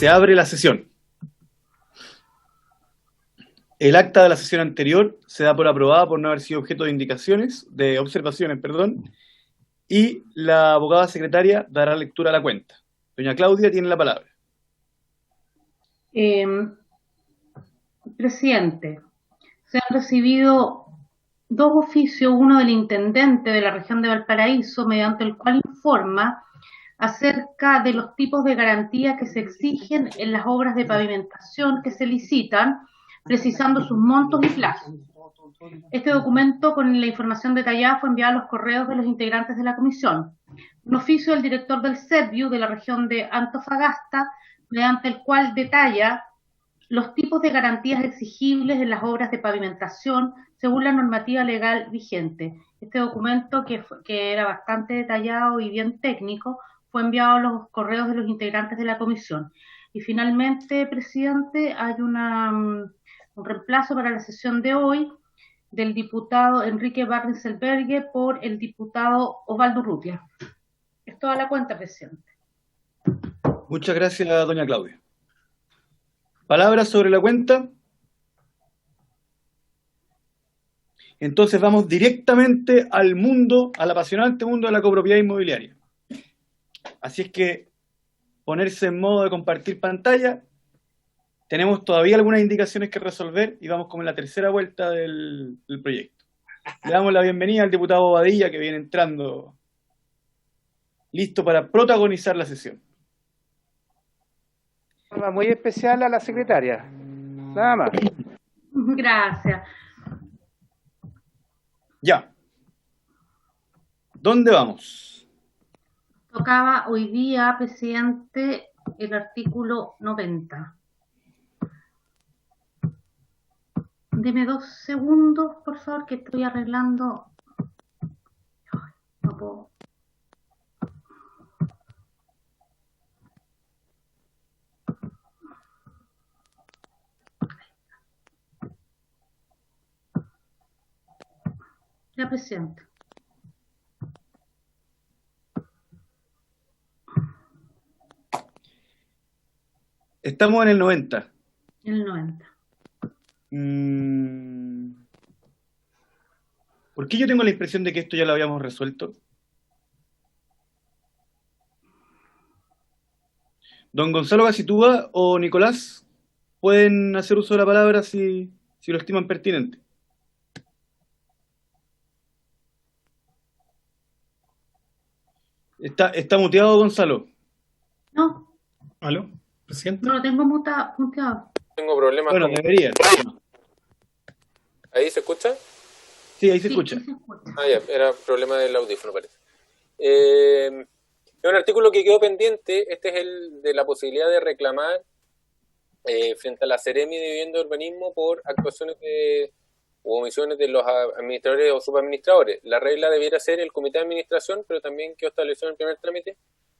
Se abre la sesión. El acta de la sesión anterior se da por aprobada por no haber sido objeto de observaciones, y la abogada secretaria dará lectura a la cuenta. Doña Claudia tiene la palabra. Presidente, se han recibido dos oficios, uno del intendente de la región de Valparaíso, mediante el cual informa acerca de los tipos de garantía que se exigen en las obras de pavimentación que se licitan, precisando sus montos y plazos. Este documento con la información detallada fue enviado a los correos de los integrantes de la comisión. Un oficio del director del SEDVIU de la región de Antofagasta, mediante el cual detalla los tipos de garantías exigibles en las obras de pavimentación según la normativa legal vigente. Este documento, que era bastante detallado y bien técnico, fue enviado a los correos de los integrantes de la comisión. Y finalmente, presidente, hay un reemplazo para la sesión de hoy del diputado Enrique Barnselbergue por el diputado Osvaldo Urrutia. Es toda la cuenta, presidente. Muchas gracias, doña Claudia. ¿Palabras sobre la cuenta? Entonces vamos directamente al apasionante mundo de la copropiedad inmobiliaria. Así es que ponerse en modo de compartir pantalla. Tenemos todavía algunas indicaciones que resolver y vamos como en la tercera vuelta del proyecto. Le damos la bienvenida al diputado Bobadilla, que viene entrando listo para protagonizar la sesión. Muy especial a la secretaria, nada más. Gracias. Ya. ¿Dónde vamos? Tocaba hoy día, presidente, el artículo 90. Deme 2 segundos, por favor, que estoy arreglando. No puedo. Ya, presidente. Estamos en el 90. El 90. ¿Por qué yo tengo la impresión de que esto ya lo habíamos resuelto? Don Gonzalo Gacitúa o Nicolás pueden hacer uso de la palabra si lo estiman pertinente. ¿Está muteado, Gonzalo? No. ¿Aló, presidente? No lo tengo muteado. Tengo problemas Bueno, con... debería. ¿Ahí se escucha? Sí, ahí se escucha. Ah, ya, era problema del audífono, parece. Es un artículo que quedó pendiente. Este es el de la posibilidad de reclamar frente a la Seremi de Vivienda y Urbanismo por actuaciones u omisiones de los administradores o subadministradores. La regla debiera ser el comité de administración, pero también quedó establecido en el primer trámite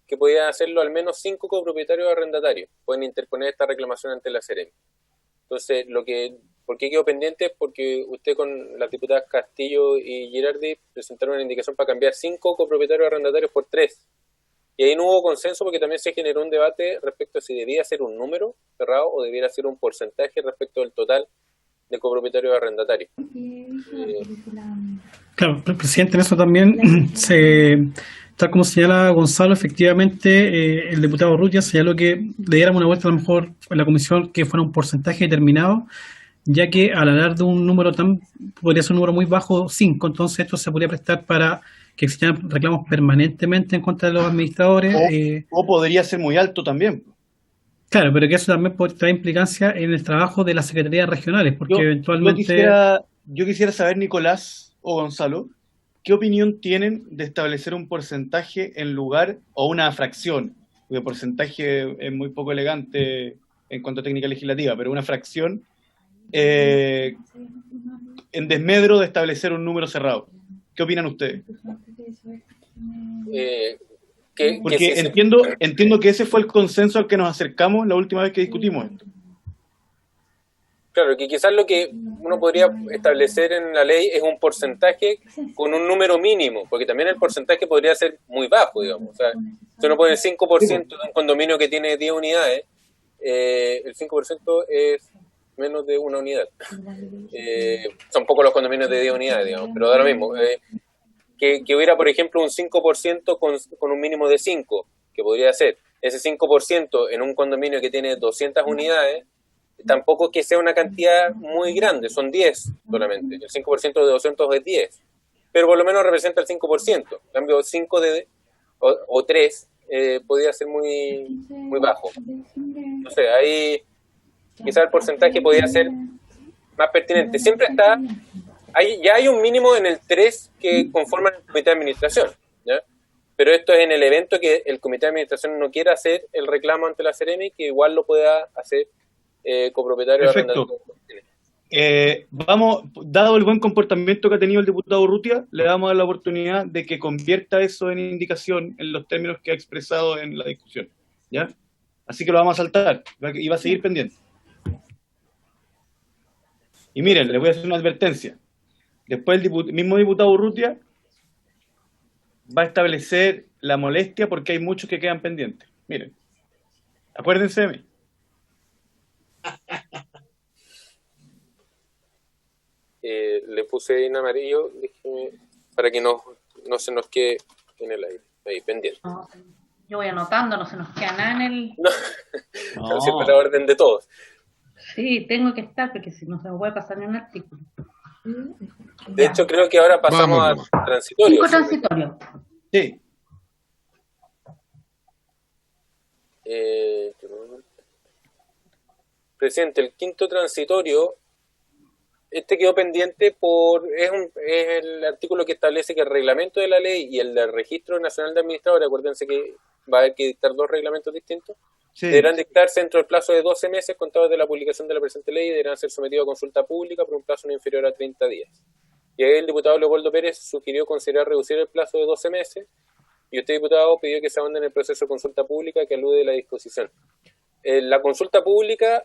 que podían hacerlo al menos 5 copropietarios arrendatarios. Pueden interponer esta reclamación ante la Seremi. Entonces, ¿por qué quedó pendiente? Porque usted con las diputadas Castillo y Girardi presentaron una indicación para cambiar 5 copropietarios arrendatarios por 3. Y ahí no hubo consenso porque también se generó un debate respecto a si debía ser un número cerrado o debiera ser un porcentaje respecto del total de copropietarios arrendatarios. Claro, presidente, en eso también tal como señala Gonzalo, efectivamente el diputado Urrutia señaló que le diéramos una vuelta a lo mejor en la comisión que fuera un porcentaje determinado, ya que al hablar de un número podría ser un número muy bajo, 5, entonces esto se podría prestar para que existieran reclamos permanentemente en contra de los administradores. O podría ser muy alto también. Claro, pero que eso también puede traer implicancia en el trabajo de las secretarías regionales, porque eventualmente... Yo quisiera saber, Nicolás o Gonzalo, ¿qué opinión tienen de establecer un porcentaje en lugar, o una fracción? Porque porcentaje es muy poco elegante en cuanto a técnica legislativa, pero una fracción en desmedro de establecer un número cerrado. ¿Qué opinan ustedes? Porque entiendo que ese fue el consenso al que nos acercamos la última vez que discutimos esto. Claro, que quizás lo que uno podría establecer en la ley es un porcentaje con un número mínimo, porque también el porcentaje podría ser muy bajo, digamos. O sea, si uno pone el 5% de un condominio que tiene 10 unidades, el 5% es menos de una unidad. Son pocos los condominios de 10 unidades, digamos, pero da lo mismo. Que hubiera, por ejemplo, un 5% con un mínimo de 5, que podría ser. Ese 5% en un condominio que tiene 200 unidades, tampoco es que sea una cantidad muy grande, son 10 solamente. El 5% de 200 es 10, pero por lo menos representa el 5%. En cambio, 5 o 3 podría ser muy, muy bajo. No sé, ahí quizás el porcentaje podría ser más pertinente. Siempre está, ya hay un mínimo en el 3 que conforman el comité de administración, ¿ya? Pero esto es en el evento que el comité de administración no quiera hacer el reclamo ante la Seremi, que igual lo pueda hacer copropietario. Perfecto. Dado el buen comportamiento que ha tenido el diputado Urrutia, le damos la oportunidad de que convierta eso en indicación en los términos que ha expresado en la discusión, ¿ya? Así que lo vamos a saltar y va a seguir pendiente. Y miren, les voy a hacer una advertencia. Después el mismo diputado Urrutia va a establecer la molestia porque hay muchos que quedan pendientes. Miren, acuérdense de mí. Le puse en amarillo para que no se nos quede en el aire, ahí pendiente. No, yo voy anotando, no se nos queda nada en el... No. Siempre la orden de todos. Sí, tengo que estar porque si no se me puede pasar ni un artículo. De hecho, creo que ahora pasamos a transitorio. 5 transitorios. Sí. Presidente, el 5º transitorio, este quedó pendiente es el artículo que establece que el reglamento de la ley y el del Registro Nacional de Administradores, acuérdense que va a haber que dictar 2 reglamentos distintos, sí, deberán dictarse dentro del plazo de 12 meses contados de la publicación de la presente ley y deberán ser sometidos a consulta pública por un plazo no inferior a 30 días. Y ahí el diputado Leopoldo Pérez sugirió considerar reducir el plazo de 12 meses y usted, diputado, pidió que se abonde en el proceso de consulta pública que alude a la disposición. La consulta pública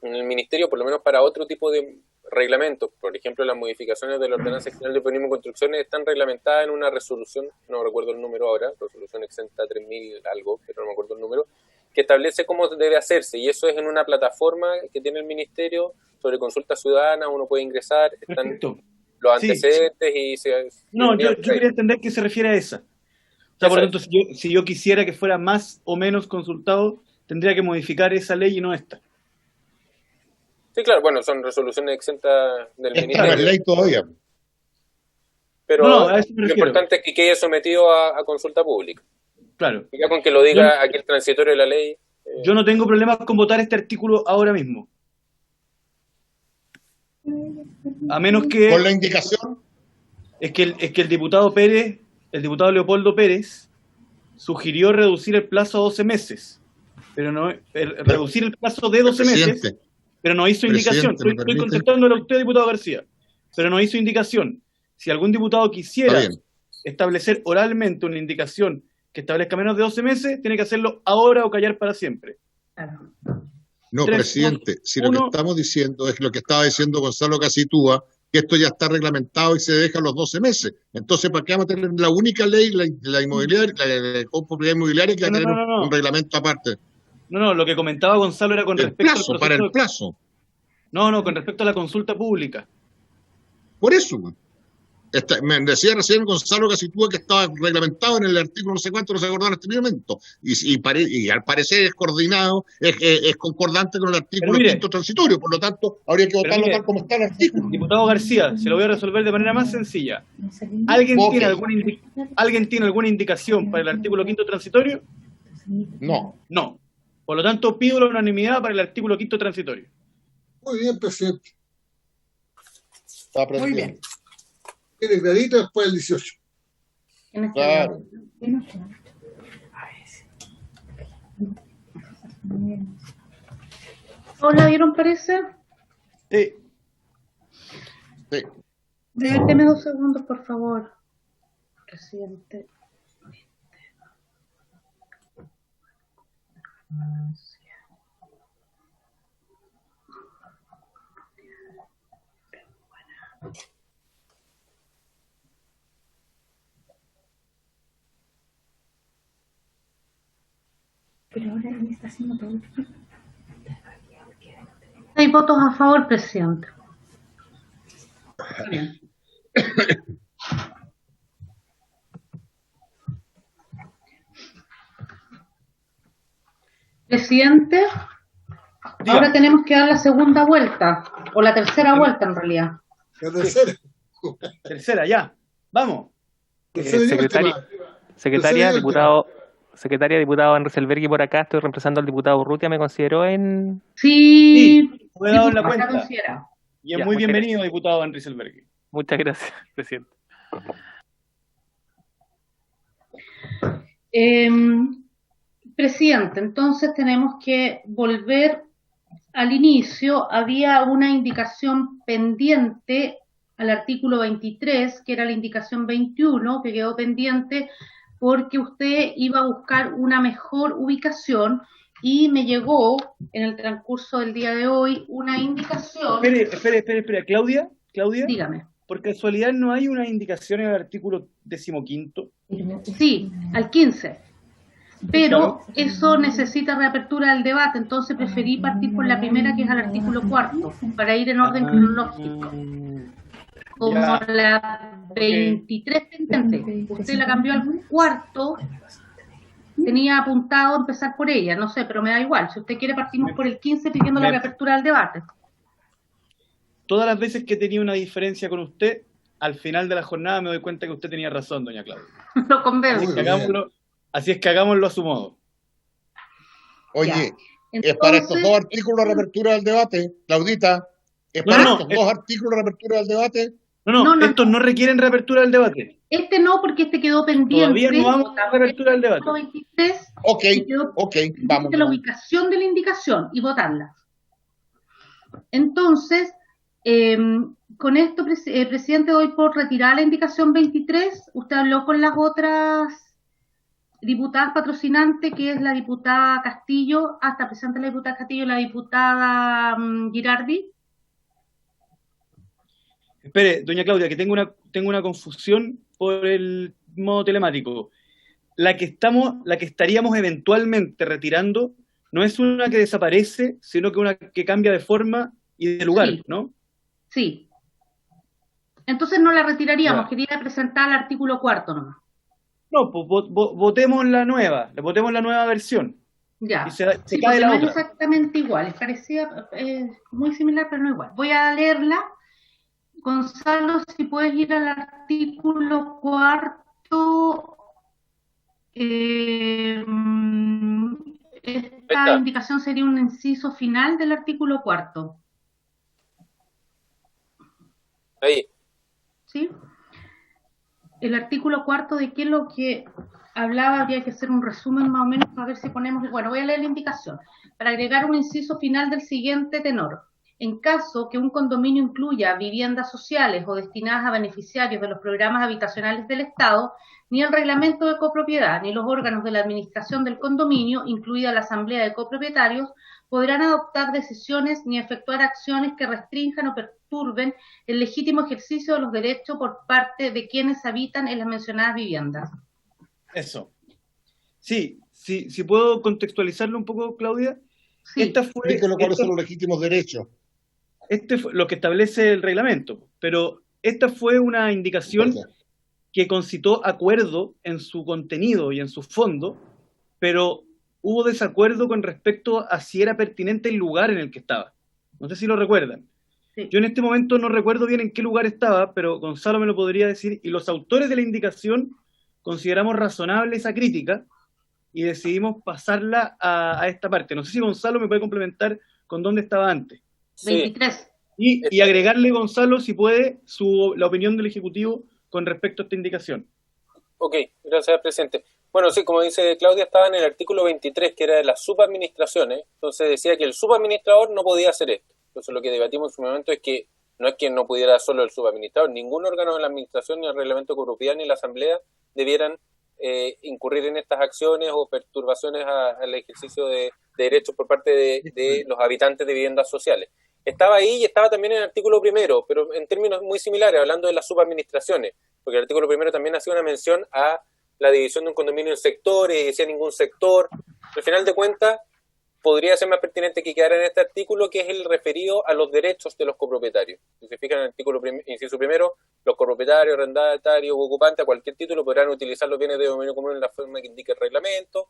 en el Ministerio, por lo menos para otro tipo de reglamentos, por ejemplo, las modificaciones de la Ordenanza General de Urbanismo y Construcciones están reglamentadas en una resolución, no recuerdo el número ahora, resolución exenta 3000 algo, pero no me acuerdo el número, que establece cómo debe hacerse, y eso es en una plataforma que tiene el Ministerio sobre consulta ciudadana, uno puede ingresar, están Perfecto. los antecedentes y No, yo quería entender que se refiere a esa. O sea, por lo tanto, si yo quisiera que fuera más o menos consultado, tendría que modificar esa ley y no esta. Sí, claro, bueno, son resoluciones exentas del Ministerio. Está en ley todavía. Pero lo importante es que quede sometido a consulta pública. Claro. Ya con que lo diga aquí el transitorio de la ley. Yo no tengo problemas con votar este artículo ahora mismo. A menos que... ¿Con la indicación? Es que el diputado Pérez, el diputado Leopoldo Pérez, sugirió reducir el plazo a 12 meses. Pero no reducir el plazo de 12 meses, pero no hizo indicación. Estoy contestándole a usted, diputado García, pero no hizo indicación. Si algún diputado quisiera establecer oralmente una indicación que establezca menos de 12 meses, tiene que hacerlo ahora o callar para siempre. No, presidente, si lo que estamos diciendo es lo que estaba diciendo Gonzalo Casitúa, que esto ya está reglamentado y se deja los 12 meses. Entonces, ¿para qué vamos a tener la única ley, la inmobiliaria, la copropiedad inmobiliaria, que va a tener un reglamento aparte? No, lo que comentaba Gonzalo era con respecto al proceso. Para el plazo. No, con respecto a la consulta pública. Por eso, me decía recién Gonzalo Casitúa que estaba reglamentado en el artículo no sé cuánto, no se acordaba en este momento. Y al parecer es coordinado, es concordante con el artículo 5º transitorio, por lo tanto, habría que votarlo tal como está el artículo. Diputado García, se lo voy a resolver de manera más sencilla. ¿Alguien tiene alguna indicación para el artículo 5º transitorio? No. No. Por lo tanto, pido la unanimidad para el artículo 5º transitorio. Muy bien, presidente. Está muy bien. Tiene clarito después del 18. Claro. ¿Hola, vieron, parece? Sí. Deme 2 segundos, por favor, presidente. Pero ahora él está haciendo todo el tiempo. 6 votos a favor, presidente. Bien. Presidente, Dígame. ahora tenemos que dar la segunda vuelta, o la tercera vuelta en realidad. La tercera. Tercera, ya. Vamos. Tercera y Secretaria, última. secretaria, Tercera y diputado, secretaria, diputado Enriselberghi por acá, estoy reemplazando al diputado Urrutia, ¿me consideró en...? Sí, Sí, me he dado en la diputado, cuenta. considera. Y es Ya, muy muchas bienvenido, diputado Henry Selberg. Muchas gracias, presidente. Presidente, entonces tenemos que volver al inicio. Había una indicación pendiente al artículo 23, que era la indicación 21, que quedó pendiente porque usted iba a buscar una mejor ubicación y me llegó en el transcurso del día de hoy una indicación. Espere. Claudia, Dígame. por casualidad no hay una indicación en el artículo 15. Sí, al 15. Pero eso necesita reapertura del debate, entonces preferí partir por la primera, que es al artículo 4, para ir en orden cronológico. Como Ya. la 23 pendiente, usted la cambió al 4, tenía apuntado empezar por ella, no sé, pero me da igual. Si usted quiere, partimos por el 15 pidiendo la reapertura del debate. Todas las veces que tenía una diferencia con usted, al final de la jornada me doy cuenta que usted tenía razón, doña Claudia. Lo convenzo. Así es que hagámoslo a su modo. Oye, Entonces, es para estos dos artículos de reapertura del debate, Claudita. Es No, para no, estos dos artículos de reapertura del debate. No, Estos no requieren reapertura del debate. este no, porque este quedó pendiente. Todavía no vamos a reapertura del debate. 23, Ok, y quedó ok, pendiente vamos. la ubicación de la indicación y votarla. Entonces, con esto, presidente, doy por retirar la indicación 23. Usted habló con las otras diputadas patrocinantes, que es la diputada Castillo, hasta presente la diputada Castillo, la diputada Girardi. Espere, doña Claudia, que tengo una confusión por el modo telemático. La que estaríamos eventualmente retirando no es una que desaparece, sino que una que cambia de forma y de lugar, Sí. ¿no? Sí. Entonces no la retiraríamos, Ya. quería presentar el artículo 4 nomás. No, pues votemos la nueva versión. Ya. Y se Sí, cae porque la no otra. es exactamente igual, es parecida, muy similar, pero no igual. Voy a leerla. Gonzalo, si puedes ir al artículo 4. Esta está. indicación sería un inciso final del artículo 4. Ahí. ¿Sí? El artículo 4, ¿de qué es lo que hablaba? Habría que hacer un resumen más o menos para ver si ponemos... Bueno, voy a leer la indicación. Para agregar un inciso final del siguiente tenor. En caso que un condominio incluya viviendas sociales o destinadas a beneficiarios de los programas habitacionales del Estado, ni el reglamento de copropiedad ni los órganos de la administración del condominio, incluida la asamblea de copropietarios, podrán adoptar decisiones ni efectuar acciones que restrinjan o perturben el legítimo ejercicio de los derechos por parte de quienes habitan en las mencionadas viviendas. Eso. Sí, si puedo contextualizarlo un poco, Claudia. Sí. Explíquelo cuáles son los legítimos derechos. Fue lo que establece el reglamento, pero esta fue una indicación que concitó acuerdo en su contenido y en su fondo, pero hubo desacuerdo con respecto a si era pertinente el lugar en el que estaba. No sé si lo recuerdan. Sí. Yo en este momento no recuerdo bien en qué lugar estaba, pero Gonzalo me lo podría decir, y los autores de la indicación consideramos razonable esa crítica y decidimos pasarla a esta parte. No sé si Gonzalo me puede complementar con dónde estaba antes. Sí. 23. Y agregarle, Gonzalo, si puede, la opinión del Ejecutivo con respecto a esta indicación. Ok, gracias, presidente. Bueno, sí, como dice Claudia, estaba en el artículo 23, que era de las subadministraciones. Entonces decía que el subadministrador no podía hacer esto. Entonces lo que debatimos en su momento es que no pudiera solo el subadministrador. Ningún órgano de la administración, ni el reglamento de copropiedad, ni la asamblea debieran incurrir en estas acciones o perturbaciones al ejercicio de derechos por parte de los habitantes de viviendas sociales. Estaba ahí y estaba también en el artículo primero, pero en términos muy similares, hablando de las subadministraciones, porque el artículo primero también hacía una mención a la división de un condominio en sectores, y decía ningún sector. Al final de cuentas, podría ser más pertinente que quedara en este artículo, que es el referido a los derechos de los copropietarios. Si se fijan en el artículo inciso primero, los copropietarios, arrendatarios u ocupantes a cualquier título podrán utilizar los bienes de dominio común en la forma que indique el reglamento,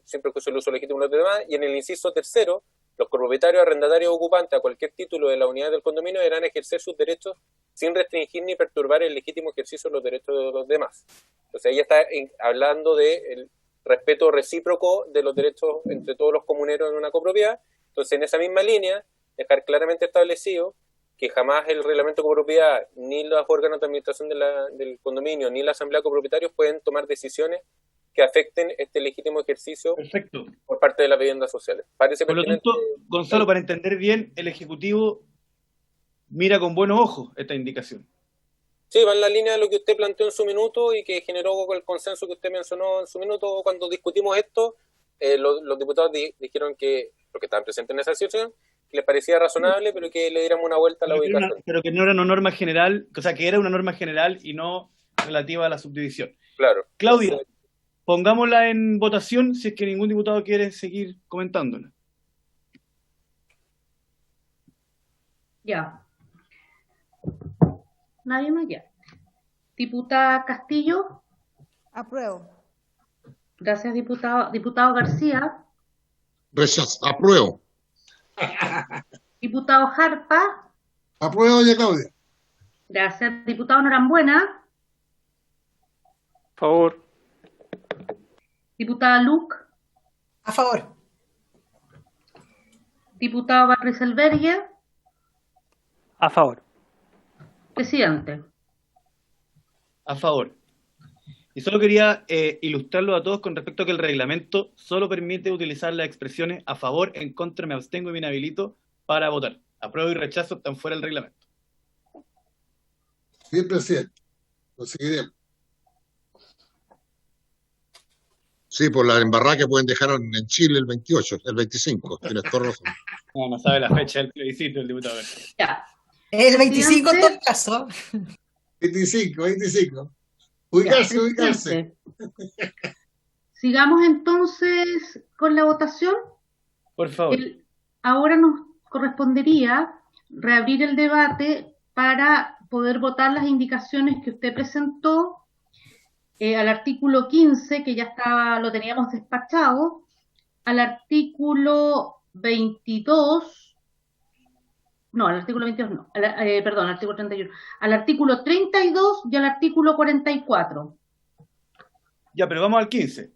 siempre que sea el uso legítimo de los demás. Y en el inciso tercero, los copropietarios, arrendatarios o ocupantes a cualquier título de la unidad del condominio deberán ejercer sus derechos sin restringir ni perturbar el legítimo ejercicio de los derechos de los demás. Entonces ella está hablando del respeto recíproco de los derechos entre todos los comuneros en una copropiedad. Entonces, en esa misma línea, dejar claramente establecido que jamás el reglamento de copropiedad, ni los órganos de administración del condominio, ni la asamblea de copropietarios pueden tomar decisiones que afecten este legítimo ejercicio. Perfecto. Por parte de las viviendas sociales. Parece por lo tanto, Gonzalo, para entender bien, el Ejecutivo mira con buenos ojos esta indicación. Sí, va en la línea de lo que usted planteó en su minuto y que generó el consenso que usted mencionó en su minuto cuando discutimos esto. Los diputados dijeron que, los que estaban presentes en esa sesión, que les parecía razonable, pero que le diéramos una vuelta a la ubicación. Pero que no era una norma general, o sea, que era una norma general y no relativa a la subdivisión. Claro. Claudia, pongámosla en votación si es que ningún diputado quiere seguir comentándola. Ya. Nadie más ya. Diputada Castillo. Apruebo. Gracias, diputado. Diputado García. Apruebo. Diputado Jarpa. Apruebo, doña Claudia. Gracias. Diputado Norambuena. A favor. Diputada Luc. A favor. Diputado Van Rysselberghe. A favor. Presidente. A favor. Y solo quería ilustrarlo a todos con respecto a que el reglamento solo permite utilizar las expresiones a favor, en contra, me abstengo y me inhabilito para votar. Apruebo y rechazo están fuera del reglamento. Bien, presidente. Lo seguiremos. Sí, por la embarrada que pueden dejar en Chile el 28, el 25. Tienes toda razón. No sabe la fecha del plebiscito el diputado. Ya. El 25 en todo caso. 25. Ubicarse. Sigamos entonces con la votación. Por favor. Ahora nos correspondería reabrir el debate para poder votar las indicaciones que usted presentó al artículo 15, que ya lo teníamos despachado, al artículo 22, no, al artículo 22 no, perdón, al artículo 31, al artículo 32 y al artículo 44. Ya, pero vamos al 15.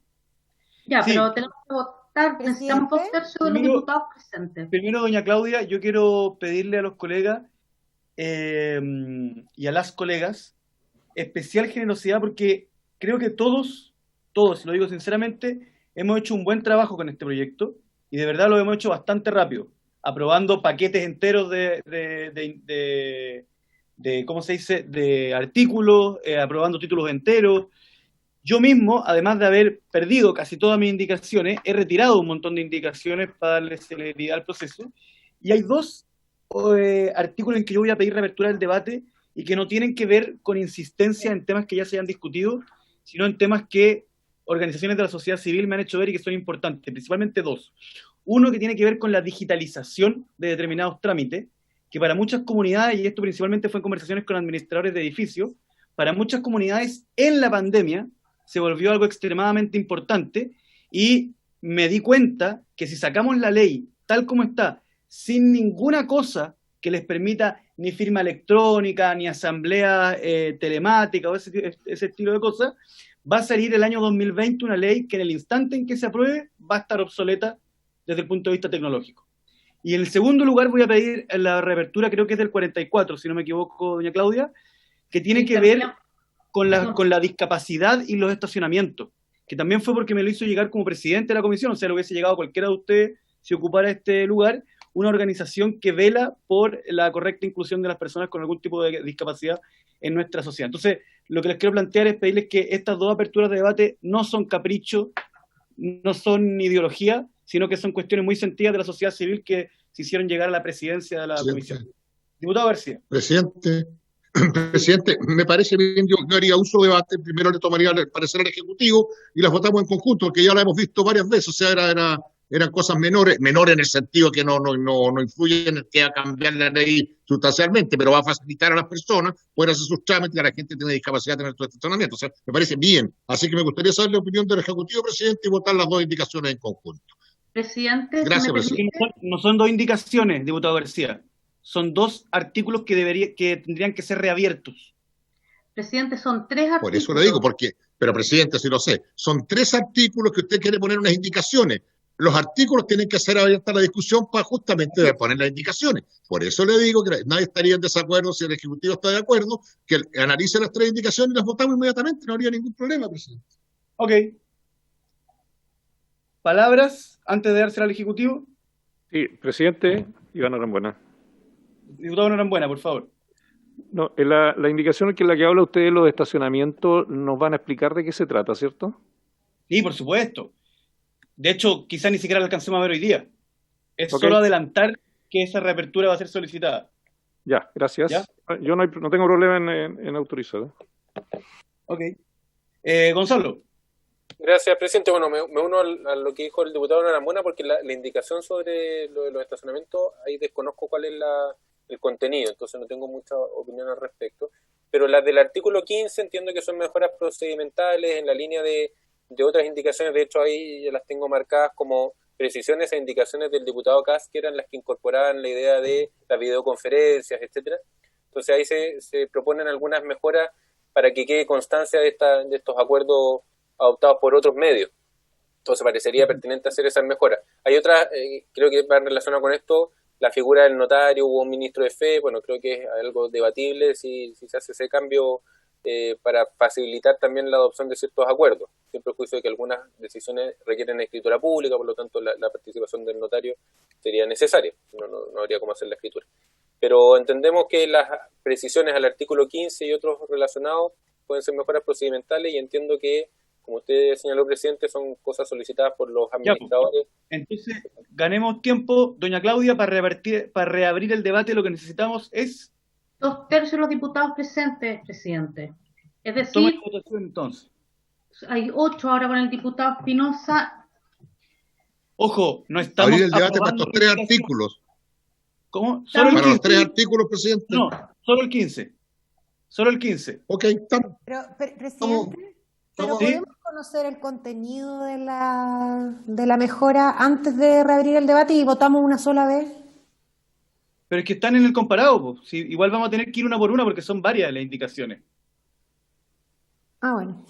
Ya, sí. Pero tenemos que votar, necesitamos 2 tercios de los diputados presentes. Primero, doña Claudia, yo quiero pedirle a los colegas y a las colegas especial generosidad porque creo que todos, lo digo sinceramente, hemos hecho un buen trabajo con este proyecto y de verdad lo hemos hecho bastante rápido, aprobando paquetes enteros de ¿cómo se dice?, de artículos, aprobando títulos enteros. Yo mismo, además de haber perdido casi todas mis indicaciones, he retirado un montón de indicaciones para darle celeridad al proceso, y hay 2 artículos en que yo voy a pedir reapertura del debate y que no tienen que ver con insistencia en temas que ya se hayan discutido, sino en temas que organizaciones de la sociedad civil me han hecho ver y que son importantes, principalmente 2. Uno que tiene que ver con la digitalización de determinados trámites, que para muchas comunidades, y esto principalmente fue en conversaciones con administradores de edificios, para muchas comunidades en la pandemia se volvió algo extremadamente importante y me di cuenta que si sacamos la ley tal como está, sin ninguna cosa que les permita ni firma electrónica, ni asamblea telemática o ese estilo de cosas, va a salir el año 2020 una ley que en el instante en que se apruebe va a estar obsoleta desde el punto de vista tecnológico. Y en el segundo lugar voy a pedir la reapertura, creo que es del 44, si no me equivoco, doña Claudia, que tiene que ver con la discapacidad y los estacionamientos, que también fue porque me lo hizo llegar como presidente de la comisión, o sea, lo hubiese llegado cualquiera de ustedes si ocupara este lugar, una organización que vela por la correcta inclusión de las personas con algún tipo de discapacidad en nuestra sociedad. Entonces, lo que les quiero plantear es pedirles que estas 2 aperturas de debate no son capricho, no son ideología, sino que son cuestiones muy sentidas de la sociedad civil que se hicieron llegar a la presidencia de la comisión. Diputado García. Presidente, me parece bien, yo haría uso de debate, primero le tomaría el parecer al Ejecutivo y las votamos en conjunto, porque ya la hemos visto varias veces, o sea, era eran cosas menores en el sentido que no influyen en que va a cambiar la ley sustancialmente, pero va a facilitar a las personas poder hacer sus trámites y a la gente que tiene discapacidad tener su estacionamiento. O sea, me parece bien. Así que me gustaría saber la opinión del Ejecutivo, presidente, y votar las dos indicaciones en conjunto. Presidente, Gracias, si me presidente. permite, No son dos indicaciones, diputado García. Son dos artículos que tendrían que ser reabiertos. presidente, son 3 Por eso le digo, artículos. pero presidente, si lo sé, son 3 artículos que usted quiere poner unas indicaciones. Los artículos tienen que ser abierta la discusión para justamente poner las indicaciones. Por eso le digo que nadie estaría en desacuerdo si el Ejecutivo está de acuerdo, que analice las 3 indicaciones y las votamos inmediatamente, no habría ningún problema, presidente. Ok. ¿Palabras antes de dársela al Ejecutivo? Sí, presidente, Iván Arambuena. Diputado Norambuena, por favor. No, la indicación en la que habla usted de los estacionamientos, nos van a explicar de qué se trata, ¿cierto? Sí, por supuesto. De hecho, quizás ni siquiera la alcancemos a ver hoy día. Es Ok. solo adelantar que esa reapertura va a ser solicitada. Ya, gracias. ¿Ya? Yo no tengo problema en autorizar. Ok. Gonzalo. Gracias, presidente. Bueno, me uno a lo que dijo el diputado Norambuena, porque la indicación sobre lo de los estacionamientos, ahí desconozco cuál es el contenido, entonces no tengo mucha opinión al respecto. Pero las del artículo 15 entiendo que son mejoras procedimentales en la línea de otras indicaciones. De hecho, ahí ya las tengo marcadas como precisiones e indicaciones del diputado Kass, que eran las que incorporaban la idea de las videoconferencias, etcétera. Entonces ahí se proponen algunas mejoras para que quede constancia de estos acuerdos adoptados por otros medios. Entonces parecería pertinente hacer esas mejoras. Hay otras, creo que van relacionadas con esto, la figura del notario o un ministro de fe. Bueno, creo que es algo debatible si se hace ese cambio para facilitar también la adopción de ciertos acuerdos, sin perjuicio de que algunas decisiones requieren escritura pública, por lo tanto la participación del notario sería necesaria, no habría cómo hacer la escritura. Pero entendemos que las precisiones al artículo 15 y otros relacionados pueden ser mejoras procedimentales, y entiendo que, como usted señaló, presidente, son cosas solicitadas por los administradores. Entonces, ganemos tiempo, doña Claudia, para reabrir el debate. Lo que necesitamos es 2/3 de los diputados presentes, presidente. Es tomar decir, votación entonces. hay 8 ahora con el diputado Espinosa. Ojo, no estamos Abrir el debate para aprobando estos 3 indicaciones. artículos. ¿Cómo? Solo el Para los 15. 3 artículos, presidente. No, solo el 15. Solo el 15. Ok, estamos. Pero, presidente, ¿pero ¿Sí? podemos conocer el contenido de la mejora antes de reabrir el debate y votamos una sola vez? Pero es que están en el comparado, po. Sí, igual vamos a tener que ir una por una porque son varias las indicaciones. Ah, bueno.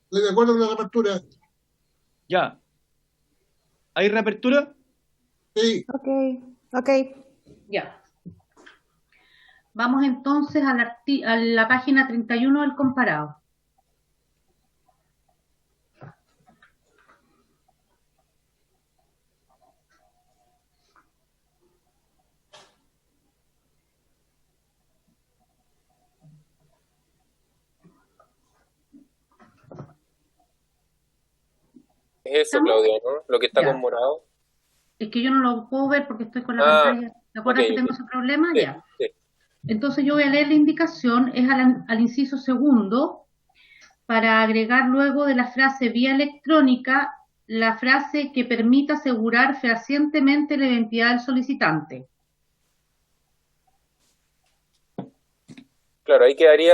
Estoy de acuerdo con la reapertura. Ya. ¿Hay reapertura? Sí. Ok. Ya. Vamos entonces a la página 31 del comparado. Es eso, ¿Estamos? Claudia, ¿no? Lo que está Ya. con morado. Es que yo no lo puedo ver porque estoy con la Ah, pantalla. ¿Te acuerdas ok, que tengo ok. ese problema? Sí, Ya. sí. Entonces yo voy a leer la indicación, es al inciso segundo, para agregar luego de la frase vía electrónica la frase que permita asegurar fehacientemente la identidad del solicitante. Claro, ahí quedaría,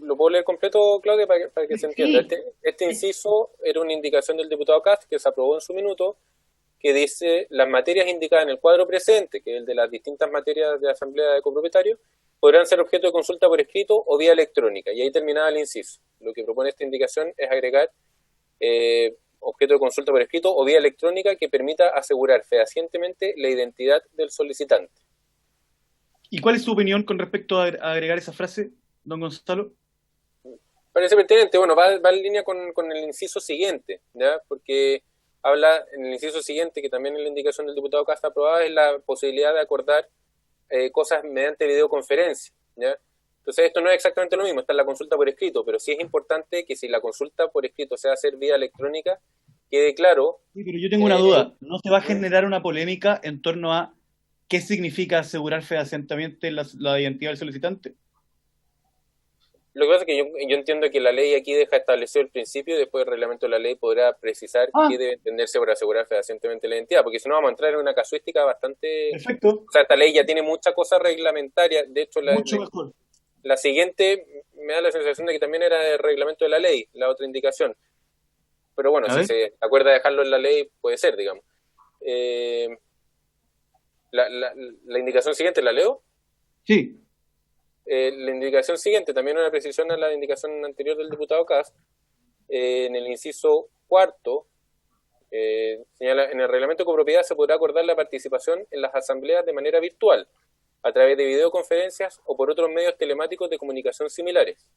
¿lo puedo leer completo, Claudia, para que se entienda? Sí. Este inciso era una indicación del diputado Cast que se aprobó en su minuto, que dice: las materias indicadas en el cuadro presente, que es el de las distintas materias de asamblea de copropietarios, podrán ser objeto de consulta por escrito o vía electrónica. Y ahí terminaba el inciso. Lo que propone esta indicación es agregar objeto de consulta por escrito o vía electrónica que permita asegurar fehacientemente la identidad del solicitante. ¿Y cuál es su opinión con respecto a agregar esa frase, don Gonzalo? Parece pertinente. Bueno, va en línea con el inciso siguiente, ¿ya? Porque habla en el inciso siguiente, que también en la indicación del diputado Casta aprobada, es la posibilidad de acordar cosas mediante videoconferencia, ¿ya? Entonces esto no es exactamente lo mismo, está en la consulta por escrito, pero sí es importante que si la consulta por escrito se va a hacer vía electrónica, quede claro. Sí, pero yo tengo una duda. ¿No se va a generar una polémica en torno a qué significa asegurar fehacientemente la identidad del solicitante? Lo que pasa es que yo entiendo que la ley aquí deja establecido el principio y después el reglamento de la ley podrá precisar qué debe entenderse por asegurar fehacientemente la identidad, porque si no vamos a entrar en una casuística bastante... Perfecto. O sea, esta ley ya tiene mucha cosa reglamentaria. De hecho, Mucho mejor. la siguiente me da la sensación de que también era el reglamento de la ley, la otra indicación. Pero bueno, si se acuerda de dejarlo en la ley, puede ser, digamos. La indicación siguiente, ¿la leo? Sí. La indicación siguiente, también una precisión a la indicación anterior del diputado Cast, en el inciso cuarto, señala, en el reglamento de copropiedad se podrá acordar la participación en las asambleas de manera virtual, a través de videoconferencias o por otros medios telemáticos de comunicación similares.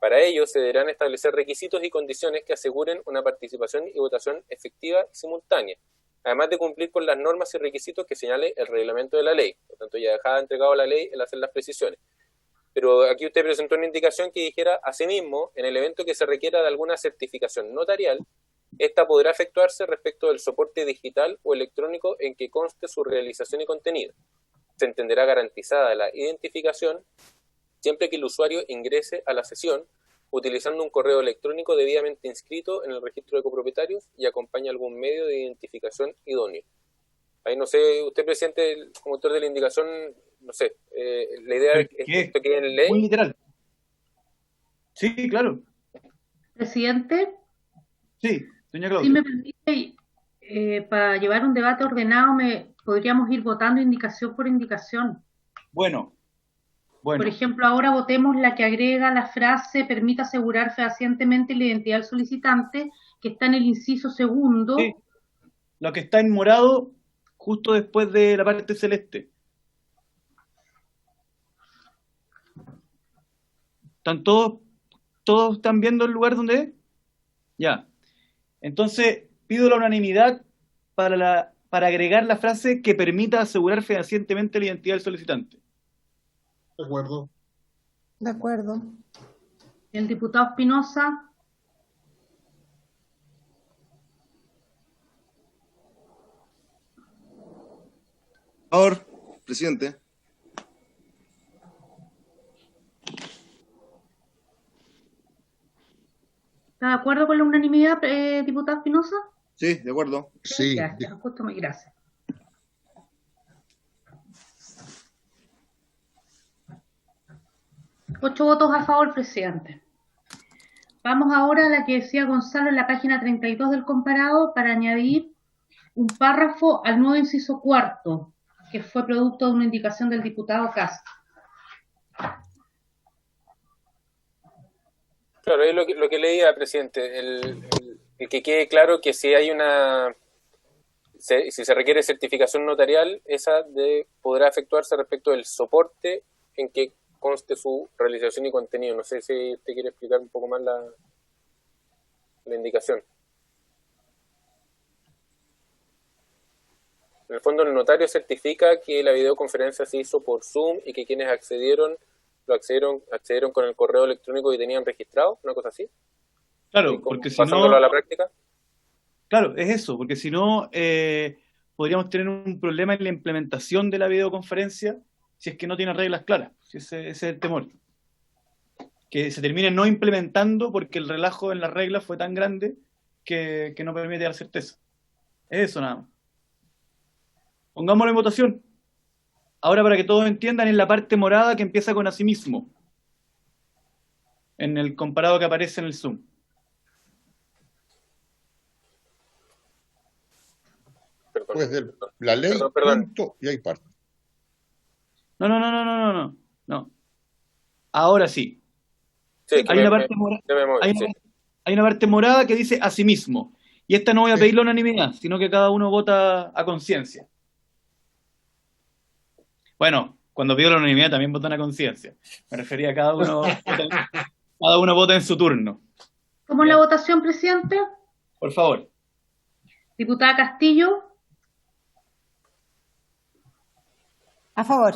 Para ello se deberán establecer requisitos y condiciones que aseguren una participación y votación efectiva y simultánea, además de cumplir con las normas y requisitos que señale el reglamento de la ley. Por tanto, ya dejaba entregado la ley el hacer las precisiones. Pero aquí usted presentó una indicación que dijera, asimismo, en el evento que se requiera de alguna certificación notarial, esta podrá efectuarse respecto del soporte digital o electrónico en que conste su realización y contenido. Se entenderá garantizada la identificación siempre que el usuario ingrese a la sesión utilizando un correo electrónico debidamente inscrito en el registro de copropietarios y acompaña algún medio de identificación idóneo. Ahí no sé, usted, presidente, como autor de la indicación, no sé, la idea es que esto quede en ley. Muy literal. Sí, claro. Presidente. Sí, doña Claudia. Si me permite, para llevar un debate ordenado, podríamos ir votando indicación por indicación. Bueno. Por ejemplo, ahora votemos la que agrega la frase permite asegurar fehacientemente la identidad del solicitante, que está en el inciso segundo. Sí. Lo que está en morado justo después de la parte celeste. ¿Están todos están viendo el lugar donde es? Ya. Entonces, pido la unanimidad para agregar la frase que permita asegurar fehacientemente la identidad del solicitante. De acuerdo. De acuerdo. El diputado Espinosa. Por favor, presidente. ¿Está de acuerdo con la unanimidad, diputado Espinosa? Sí, de acuerdo. Sí. Gracias, justo muy gracias. Ocho votos a favor, presidente. Vamos ahora a la que decía Gonzalo en la página 32 del comparado para añadir un párrafo al nuevo inciso cuarto, que fue producto de una indicación del diputado Castro. Claro, es lo que leía, presidente, el que quede claro que si hay si se requiere certificación notarial, esa podrá efectuarse respecto del soporte en que conste su realización y contenido. No sé si usted quiere explicar un poco más la indicación. En el fondo, el notario certifica que la videoconferencia se hizo por Zoom y que quienes accedieron con el correo electrónico que tenían registrado, una cosa así. Claro, porque si pasándolo a la práctica. Claro, es eso, porque si no, podríamos tener un problema en la implementación de la videoconferencia si es que no tiene reglas claras. Ese es el temor. Que se termine no implementando porque el relajo en las reglas fue tan grande que no permite dar certeza. Es eso nada más. Pongámoslo en votación. Ahora, para que todos entiendan, es la parte morada que empieza con asimismo, en el comparado que aparece en el Zoom. Pues de la ley, punto, y hay parte. No. Ahora sí. Hay una parte morada que dice asimismo. Y esta no voy a pedir la unanimidad, sino que cada uno vota a conciencia. Bueno, cuando pido la unanimidad también votan a conciencia. Me refería a cada uno vota en su turno. ¿Cómo es la votación, presidente? Por favor. Diputada Castillo. A favor.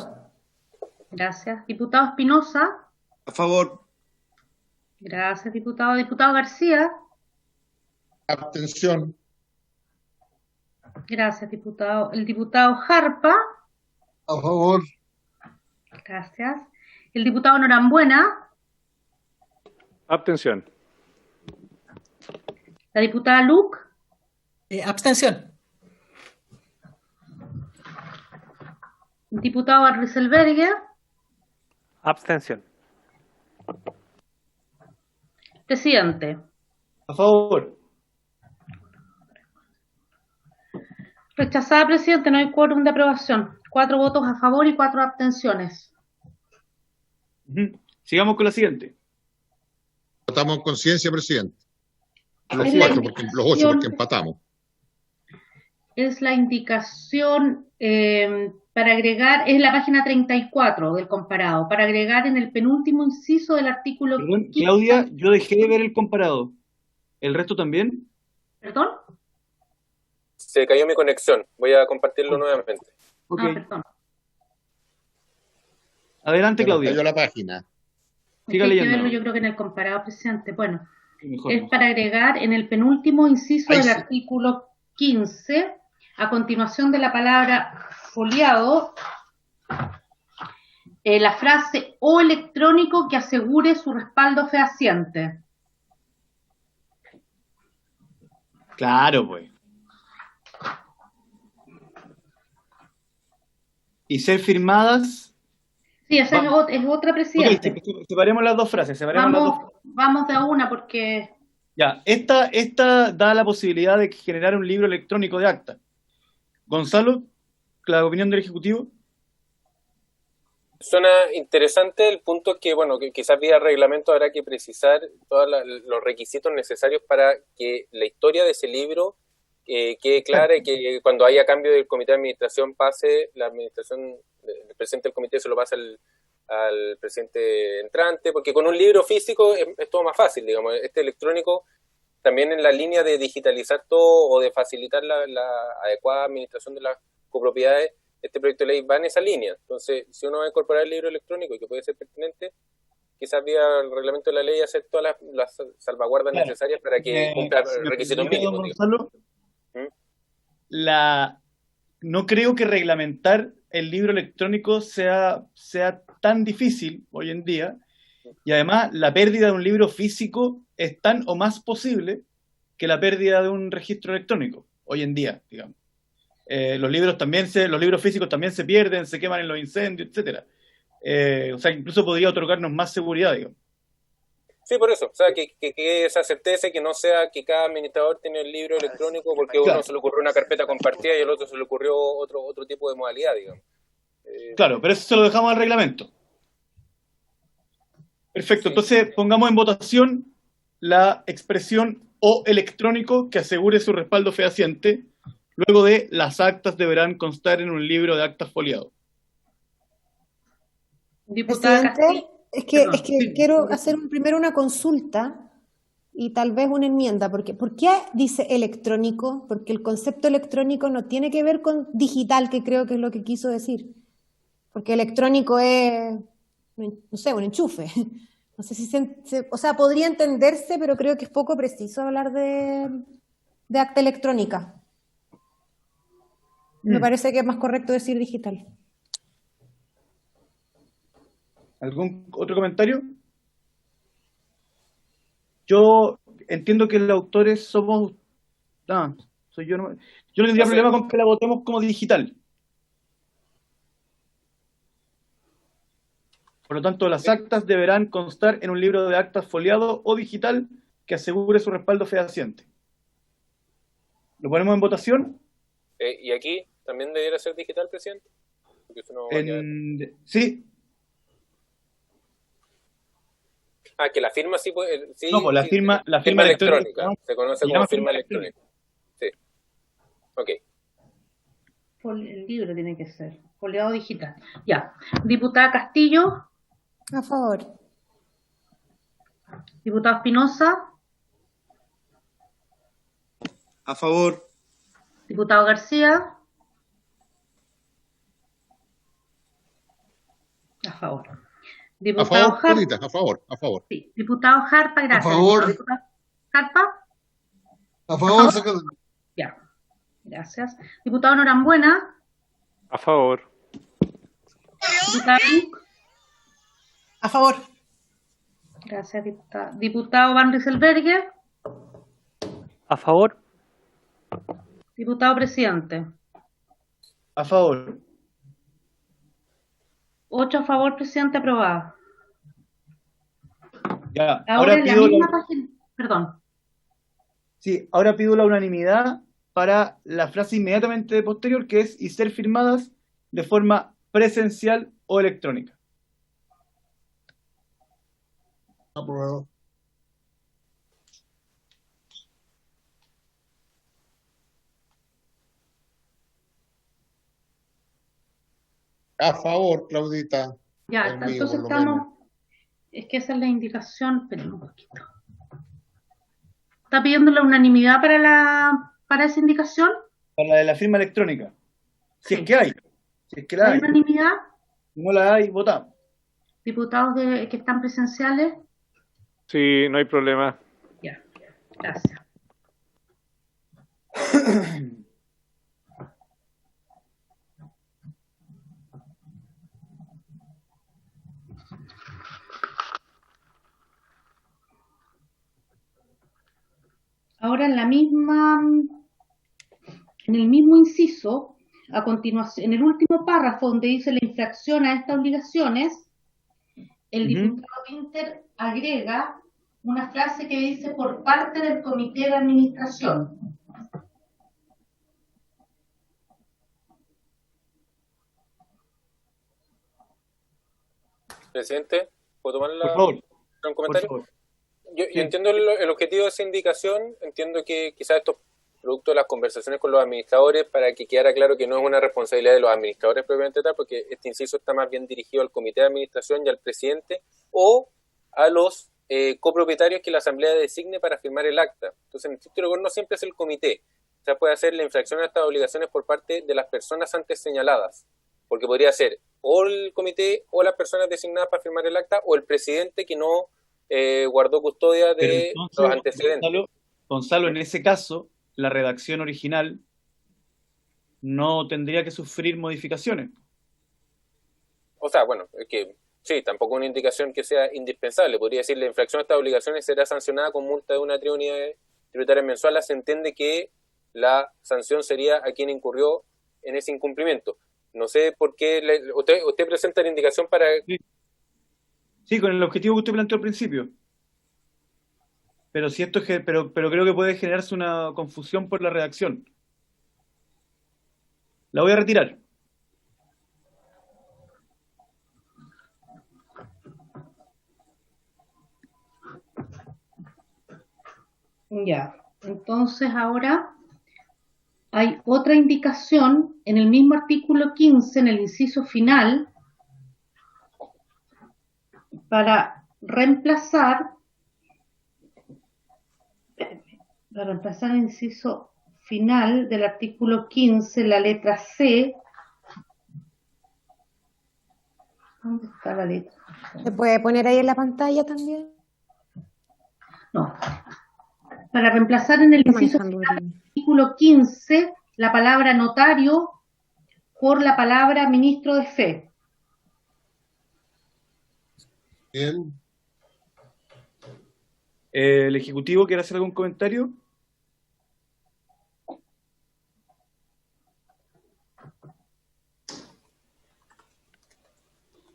Gracias. Diputado Espinosa. A favor. Gracias, diputado. Diputado García. Abstención. Gracias, diputado. El diputado Jarpa. A favor. Gracias. El diputado Norambuena. Abstención. La diputada Luc, Abstención. diputado Rieselberger, Abstención. presidente. A favor. Rechazada, presidente, no hay quórum de aprobación. 4 votos a favor y 4 abstenciones. Ujú. Sigamos con la siguiente. Votamos en conciencia, presidente. Los Es la 4, porque, los 8, porque indicación- empatamos. Es la indicación para agregar, es la página 34 del comparado, para agregar en el penúltimo inciso del artículo Perdón, 15. Claudia, yo dejé de ver el comparado. ¿El resto también? ¿Perdón? Se cayó mi conexión. Voy a compartirlo nuevamente. Ok. Ah, perdón. Adelante, Se nos Claudia. cayó la página. Siga Hay que leyendo. verlo, yo creo que en el comparado, presidente. Bueno, Mejor, es mejor. para agregar en el penúltimo inciso Ahí del sí. artículo 15, a continuación de la palabra foliado, la frase o electrónico que asegure su respaldo fehaciente. Claro, pues. Y ser firmadas. Sí, esa es otra, Ok, presidente. separemos las dos frases. Separemos las dos. Vamos de a una porque Ya, esta da la posibilidad de generar un libro electrónico de acta. Gonzalo, la opinión del Ejecutivo. Suena interesante. El punto es que, bueno, que quizás vía reglamento habrá que precisar todos los requisitos necesarios para que la historia de ese libro quede clara y que cuando haya cambio del comité de administración pase, la administración, el presidente del comité se lo pase al presidente entrante, porque con un libro físico es todo más fácil, digamos. Este electrónico, también en la línea de digitalizar todo o de facilitar la adecuada administración de las copropiedades, este proyecto de ley va en esa línea. Entonces, si uno va a incorporar el libro electrónico y que puede ser pertinente, quizás vía el reglamento de la ley hacer todas las salvaguardas Claro. necesarias para que cumpla Si me requisitos permite, don mínimos. Gonzalo, no creo que reglamentar el libro electrónico sea tan difícil hoy en día, y además la pérdida de un libro físico es tan o más posible que la pérdida de un registro electrónico hoy en día, digamos. Los libros físicos también se pierden, se queman en los incendios, etcétera. O sea, incluso podría otorgarnos más seguridad, digamos. Sí, por eso, o sea, que esa certeza, que no sea que cada administrador tiene el libro electrónico porque a uno Claro. se le ocurrió una carpeta compartida y al otro se le ocurrió otro tipo de modalidad, digamos. Claro, pero eso se lo dejamos al reglamento. Perfecto, entonces pongamos en votación la expresión o electrónico que asegure su respaldo fehaciente. Luego de las actas deberán constar en un libro de actas foliado. diputada Presidente, Castillo. es que quiero hacer primero una consulta y tal vez una enmienda, porque ¿por qué dice electrónico? Porque el concepto electrónico no tiene que ver con digital, que creo que es lo que quiso decir. Porque electrónico es, no sé, un enchufe. No sé si o sea, podría entenderse, pero creo que es poco preciso hablar de acta electrónica. Me parece que es más correcto decir digital. ¿Algún otro comentario? Yo entiendo que los autores somos... soy yo. Yo no tendría problema con que la votemos como digital. Por lo tanto, las actas deberán constar en un libro de actas foliado o digital que asegure su respaldo fehaciente. ¿Lo ponemos en votación? ¿Y aquí también debiera ser digital, presidente? Porque eso no va a quedar. Sí. Que la firma sí puede... Sí, No, pues la sí, firma electrónica. ¿no? Se conoce Se como llama firma firma electrónica. Sí. Ok. El libro tiene que ser foliado digital. Ya. Diputada Castillo. A favor. Diputado Espinosa. A favor. Diputado García. A favor. A Diputado favor, Harpa. Julita, a favor. Sí. Diputado Harpa, gracias. A favor. Diputado Harpa. A favor, secretario. Ya. Gracias. Diputado Norambuena. A favor. Diputado Luc. A favor. Gracias, diputada. Diputado Van Rieselberghe. A favor. Diputado presidente. A favor. 8 a favor, presidente, aprobado. Ya, Ahora en la pido misma página, perdón. Sí, ahora pido la unanimidad para la frase inmediatamente posterior, que es y ser firmadas de forma presencial o electrónica. Aprobado. A favor, Claudita. Ya, Conmigo, entonces por lo menos. estamos. Es que esa es la indicación. Esperen un poquito. ¿Está pidiendo la unanimidad para esa indicación? Para la de la firma electrónica. Si es que hay. Si es que la ¿Hay hay. unanimidad? Si no la hay, votamos. Diputados que están presenciales. Sí, no hay problema. Ya, gracias. Ahora en el mismo inciso, a continuación, en el último párrafo donde dice la infracción a estas obligaciones, el diputado Winter agrega una frase que dice por parte del comité de administración. Presidente, ¿puedo tomar Por favor. un comentario? Por favor. Yo Sí. entiendo el objetivo de esa indicación, entiendo que quizás esto es producto de las conversaciones con los administradores para que quedara claro que no es una responsabilidad de los administradores propiamente tal, porque este inciso está más bien dirigido al comité de administración y al presidente o a los copropietarios que la asamblea designe para firmar el acta. Entonces, en estricto rigor no siempre es el comité. O sea, puede hacer la infracción a estas obligaciones por parte de las personas antes señaladas, porque podría ser o el comité o las personas designadas para firmar el acta o el presidente que no guardó custodia Pero de entonces, los antecedentes. Gonzalo, en ese caso, la redacción original no tendría que sufrir modificaciones. O sea, bueno, es que sí, tampoco una indicación que sea indispensable. Podría decir, la infracción a estas obligaciones será sancionada con multa de una unidad tributaria mensual. Se entiende que la sanción sería a quien incurrió en ese incumplimiento. No sé por qué usted presenta la indicación para... Sí, con el objetivo que usted planteó al principio. Pero si esto es pero creo que puede generarse una confusión por la redacción. La voy a retirar. Ya, entonces ahora hay otra indicación en el mismo artículo 15, en el inciso final, para reemplazar el inciso final del artículo 15, la letra C. ¿Dónde está la letra? ¿Se puede poner ahí en la pantalla también? No. Para reemplazar en el inciso final del artículo 15 la palabra notario por la palabra ministro de fe. Bien. ¿El Ejecutivo quiere hacer algún comentario?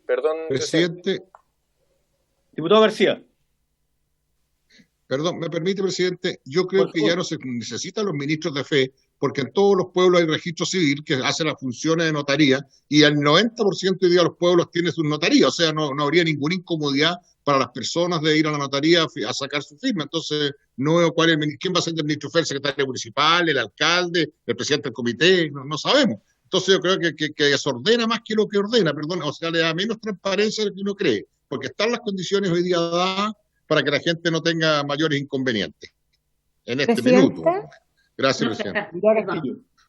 Perdón, Presidente. Diputado García. Perdón, ¿me permite, presidente? Yo creo que ya no se necesitan los ministros de fe, porque en todos los pueblos hay registro civil que hace las funciones de notaría, y el 90% hoy día de los pueblos tiene sus notarías, o sea, no habría ninguna incomodidad para las personas de ir a la notaría a sacar su firma. Entonces, no veo quién va a ser el ministro de fe, el secretario municipal, el alcalde, el presidente del comité, no sabemos. Entonces, yo creo que desordena más que lo que ordena, perdón, o sea, le da menos transparencia de lo que uno cree, porque están las condiciones hoy día dadas para que la gente no tenga mayores inconvenientes en este minuto. Gracias, presidente.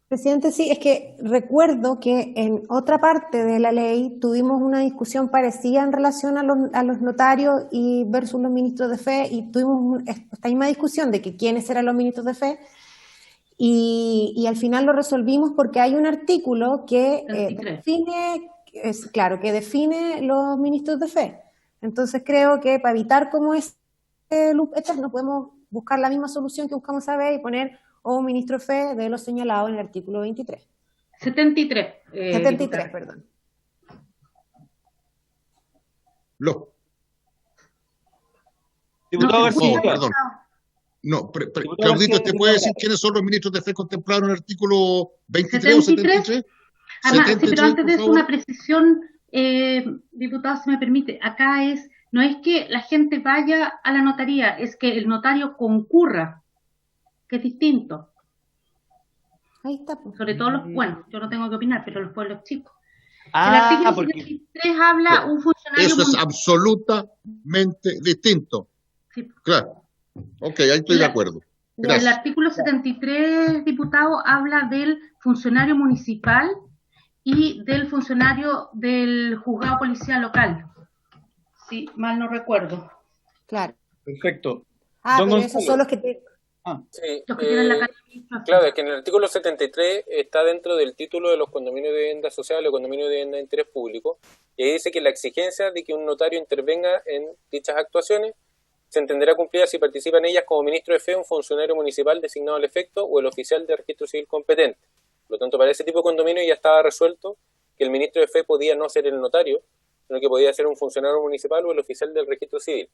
Presidente, sí, es que recuerdo que en otra parte de la ley tuvimos una discusión parecida en relación a los notarios y versus los ministros de fe, y tuvimos esta misma discusión de que quiénes eran los ministros de fe, y al final lo resolvimos porque hay un artículo que define los ministros de fe. Entonces creo que para evitar como es loop eterno podemos buscar la misma solución que buscamos esa vez y poner o un ministro de fe de lo señalado en el artículo 23. 73. 73, perdón. Diputado García. Perdón. No, Claudito, ¿usted puede decir quiénes son los ministros de fe contemplados en el artículo 23 o 73? Además, sí, pero antes de eso, una precisión, diputado, si me permite. Acá no es que la gente vaya a la notaría, es que el notario concurra, que es distinto. Ahí está. Sobre todo bueno, yo no tengo que opinar, pero los pueblos chicos. El artículo 73 habla un funcionario... Eso es absolutamente distinto. Sí. Claro. Ok, ahí estoy de acuerdo. Gracias. El artículo 73, diputado, habla del funcionario municipal y del funcionario del juzgado policial local. Sí, mal no recuerdo. Claro. Perfecto. Pero esos son los que Sí, los que tienen la calle. Claro, es que en el artículo 73 está dentro del título de los condominios de vivienda social o condominios de vivienda de interés público, y ahí dice que la exigencia de que un notario intervenga en dichas actuaciones se entenderá cumplida si participa en ellas como ministro de fe, un funcionario municipal designado al efecto o el oficial de registro civil competente. Por lo tanto, para ese tipo de condominio ya estaba resuelto que el ministro de fe podía no ser el notario, sino que podía ser un funcionario municipal o el oficial del registro civil.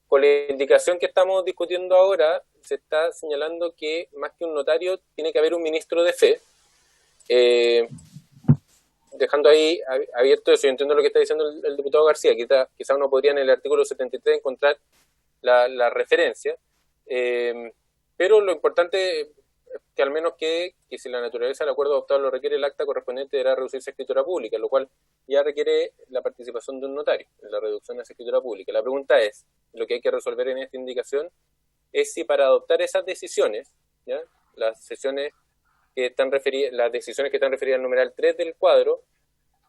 Con la indicación que estamos discutiendo ahora, se está señalando que más que un notario tiene que haber un ministro de fe, dejando ahí abierto eso. Yo entiendo lo que está diciendo el diputado García, quizá uno podría en el artículo 73 encontrar la referencia, pero lo importante es que al menos que si la naturaleza del acuerdo adoptado lo requiere, el acta correspondiente deberá reducirse a escritura pública, lo cual ya requiere la participación de un notario en la reducción a esa escritura pública. La pregunta es, lo que hay que resolver en esta indicación es si para adoptar esas decisiones, ¿ya? Las decisiones que están referidas al numeral 3 del cuadro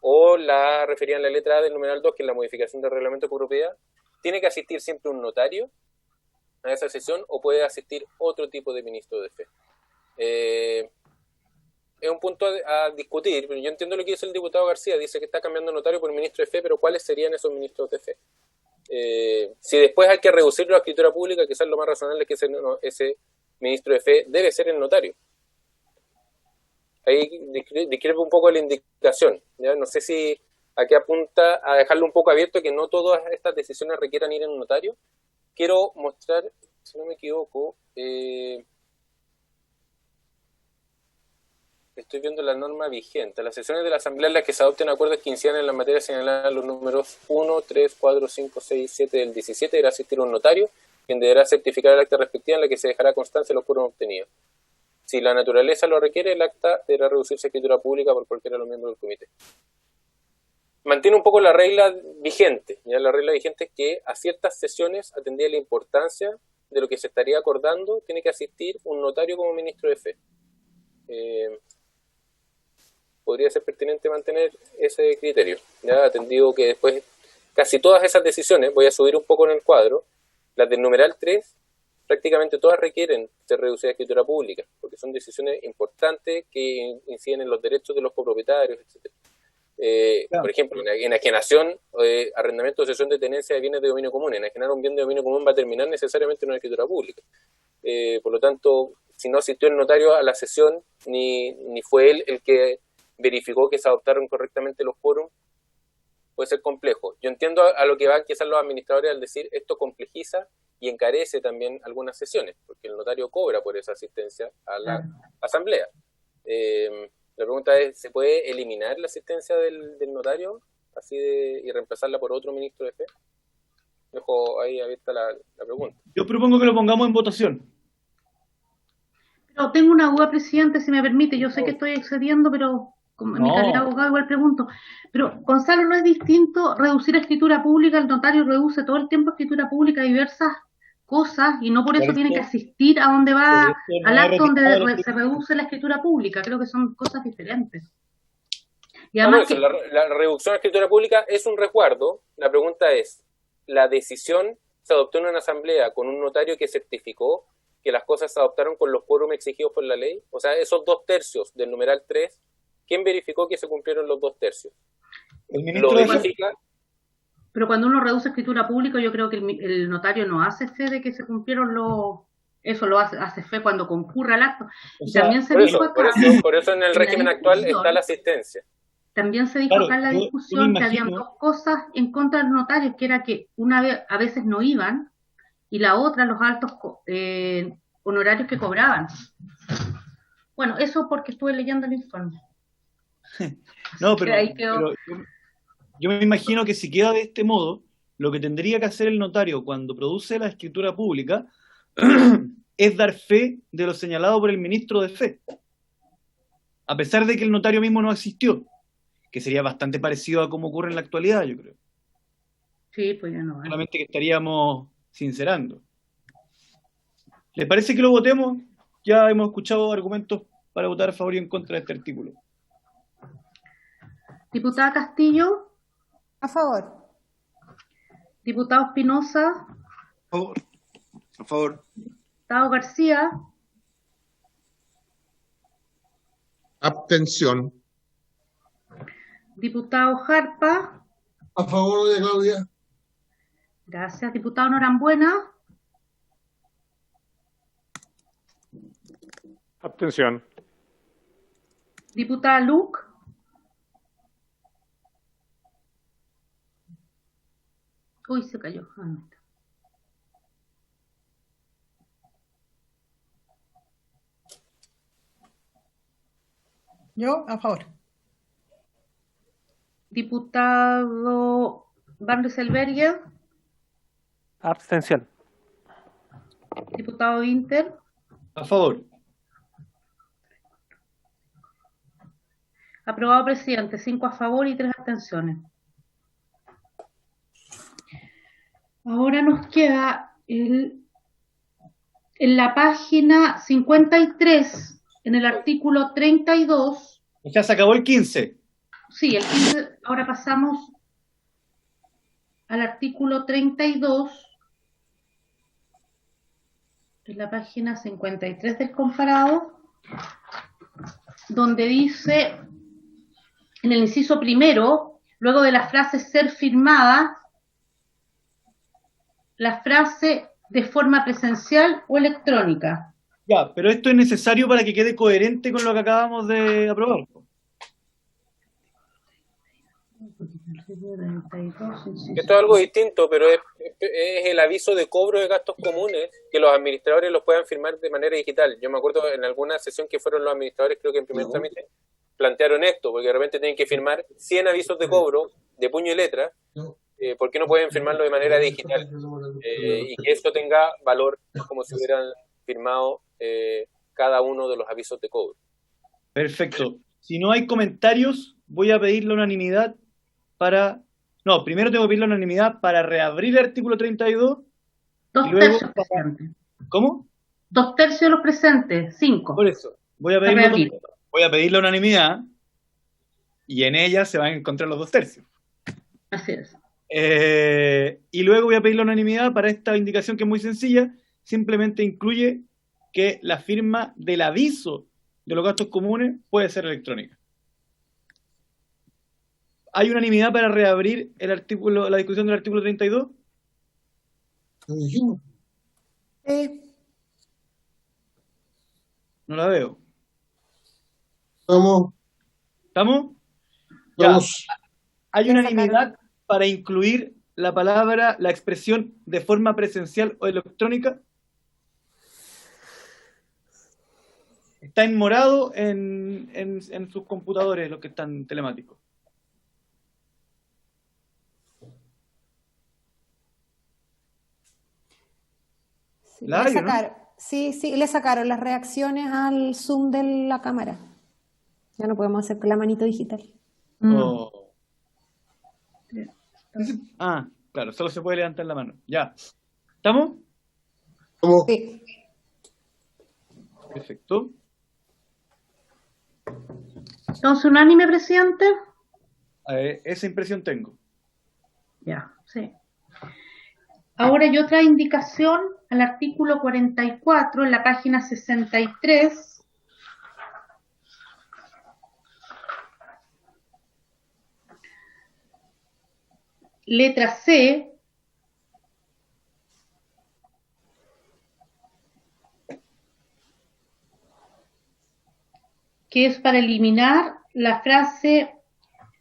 o la referidas en la letra A del numeral 2, que es la modificación del reglamento de copropiedad, ¿tiene que asistir siempre un notario a esa sesión o puede asistir otro tipo de ministro de fe? Es un punto a discutir, pero yo entiendo lo que dice el diputado García, dice que está cambiando notario por ministro de fe, pero ¿cuáles serían esos ministros de fe? Si después hay que reducirlo a escritura pública, quizás lo más razonable es que ese ministro de fe debe ser el notario. Ahí discrepo un poco de la indicación, ¿ya? No sé si aquí apunta a dejarlo un poco abierto, que no todas estas decisiones requieran ir en un notario. Quiero mostrar, si no me equivoco, estoy viendo la norma vigente. Las sesiones de la Asamblea en las que se adopten acuerdos que incidan en la materia señalada en los números 1, 3, 4, 5, 6, 7 del 17 deberá asistir un notario, quien deberá certificar el acta respectiva en la que se dejará constancia de los quórum obtenidos. Si la naturaleza lo requiere, el acta deberá reducirse a escritura pública por cualquiera de los miembros del comité. Mantiene un poco la regla vigente. ¿Ya? La regla vigente es que a ciertas sesiones, atendida la importancia de lo que se estaría acordando, tiene que asistir un notario como ministro de fe. Podría ser pertinente mantener ese criterio, ya atendido que después casi todas esas decisiones, voy a subir un poco en el cuadro, las del numeral 3, prácticamente todas requieren ser reducidas a escritura pública, porque son decisiones importantes que inciden en los derechos de los copropietarios, etc. Claro. Por ejemplo, enajenación, arrendamiento o cesión de tenencia de bienes de dominio común. Enajenar un bien de dominio común va a terminar necesariamente en una escritura pública. Por lo tanto, si no asistió el notario a la sesión, ni fue él el que verificó que se adoptaron correctamente los quórums, puede ser complejo. Yo entiendo a lo que van quizás los administradores al decir esto complejiza y encarece también algunas sesiones, porque el notario cobra por esa asistencia a la asamblea. La pregunta es, ¿se puede eliminar la asistencia del notario y reemplazarla por otro ministro de fe? Dejo ahí abierta la pregunta. Yo propongo que lo pongamos en votación. Pero tengo una duda, presidente, si me permite. Yo sé que estoy excediendo, pero como en mi calidad de abogado igual pregunto. Pero, Gonzalo, ¿no es distinto reducir a escritura pública? El notario reduce todo el tiempo a escritura pública diversas cosas y no por eso tiene que asistir a donde va, al acto donde se reduce la escritura pública. Creo que son cosas diferentes. Y además la reducción a escritura pública es un resguardo. La pregunta es, ¿la decisión se adoptó en una asamblea con un notario que certificó que las cosas se adoptaron con los quórum exigidos por la ley? O sea, esos 2/3 del numeral 3, ¿quién verificó que se cumplieron los 2/3? El ministro Pero cuando uno reduce escritura pública, yo creo que el notario no hace fe de que se cumplieron eso lo hace fe cuando concurra al acto. O Y sea, también se Por dijo eso, acá, por eso en el en la régimen actual discusión, está la asistencia. también se dijo claro, acá en la yo me discusión que habían imagino, dos cosas en contra de los notarios, que era que una vez a veces no iban, y la otra los altos honorarios que cobraban. Bueno, eso porque estuve leyendo el informe. no, Así que ahí quedó. pero yo me imagino que si queda de este modo, lo que tendría que hacer el notario cuando produce la escritura pública es dar fe de lo señalado por el ministro de fe, a pesar de que el notario mismo no existió, que sería bastante parecido a como ocurre en la actualidad, yo creo. Sí, pues ya no. Solamente que estaríamos sincerando. ¿Les parece que lo votemos? Ya hemos escuchado argumentos para votar a favor y en contra de este artículo. Diputada Castillo. A favor. Diputado Espinosa. A favor. A favor. Diputado García. Abstención. Diputado Jarpa. A favor de Claudia. Gracias. Diputado Norambuena. Abstención. Diputada Luc. Uy, se cayó. Ah, no está. Yo, a favor. Diputado Van Rysselberghe. Abstención. Diputado Winter. A favor. Aprobado, presidente. 5 a favor y 3 abstenciones. Ahora nos queda en la página 53, en el artículo 32. Ya se acabó el 15. Sí, el 15. Ahora pasamos al artículo 32, en la página 53 del comparado, donde dice, en el inciso primero, luego de la frase ser firmada, la frase de forma presencial o electrónica. Ya, pero esto es necesario para que quede coherente con lo que acabamos de aprobar. Esto es algo distinto, pero es el aviso de cobro de gastos comunes que los administradores los puedan firmar de manera digital. Yo me acuerdo en alguna sesión que fueron los administradores, creo que en primer trámite, plantearon esto, porque de repente tienen que firmar 100 avisos de cobro de puño y letra. ¿Por qué no pueden firmarlo de manera digital? Y que esto tenga valor como si hubieran firmado cada uno de los avisos de cobro. Perfecto. Si no hay comentarios, voy a pedir la unanimidad para... No, primero tengo que pedir la unanimidad para reabrir el artículo 32. Dos y luego tercios presentes. ¿Cómo? 2/3 de los presentes, 5. Por eso, voy a pedir la unanimidad y en ella se van a encontrar los 2/3. Así es. Y luego voy a pedir la unanimidad para esta indicación que es muy sencilla, simplemente incluye que la firma del aviso de los gastos comunes puede ser electrónica. ¿Hay unanimidad para reabrir la discusión del artículo 32? Lo dijimos. No la veo. Estamos. Ya. ¿Hay unanimidad para incluir la expresión de forma presencial o electrónica? Está en morado en sus computadores, los que están telemáticos. Le sacaron las reacciones al zoom de la cámara. Ya no podemos hacer con la manito digital. Oh. Ah, claro, solo se puede levantar la mano. Ya. ¿Estamos? Sí. Perfecto. Entonces, unánime, presidente. Esa impresión tengo. Ya, sí. Ahora hay otra indicación al artículo 44 en la página 63. letra C, que es para eliminar la frase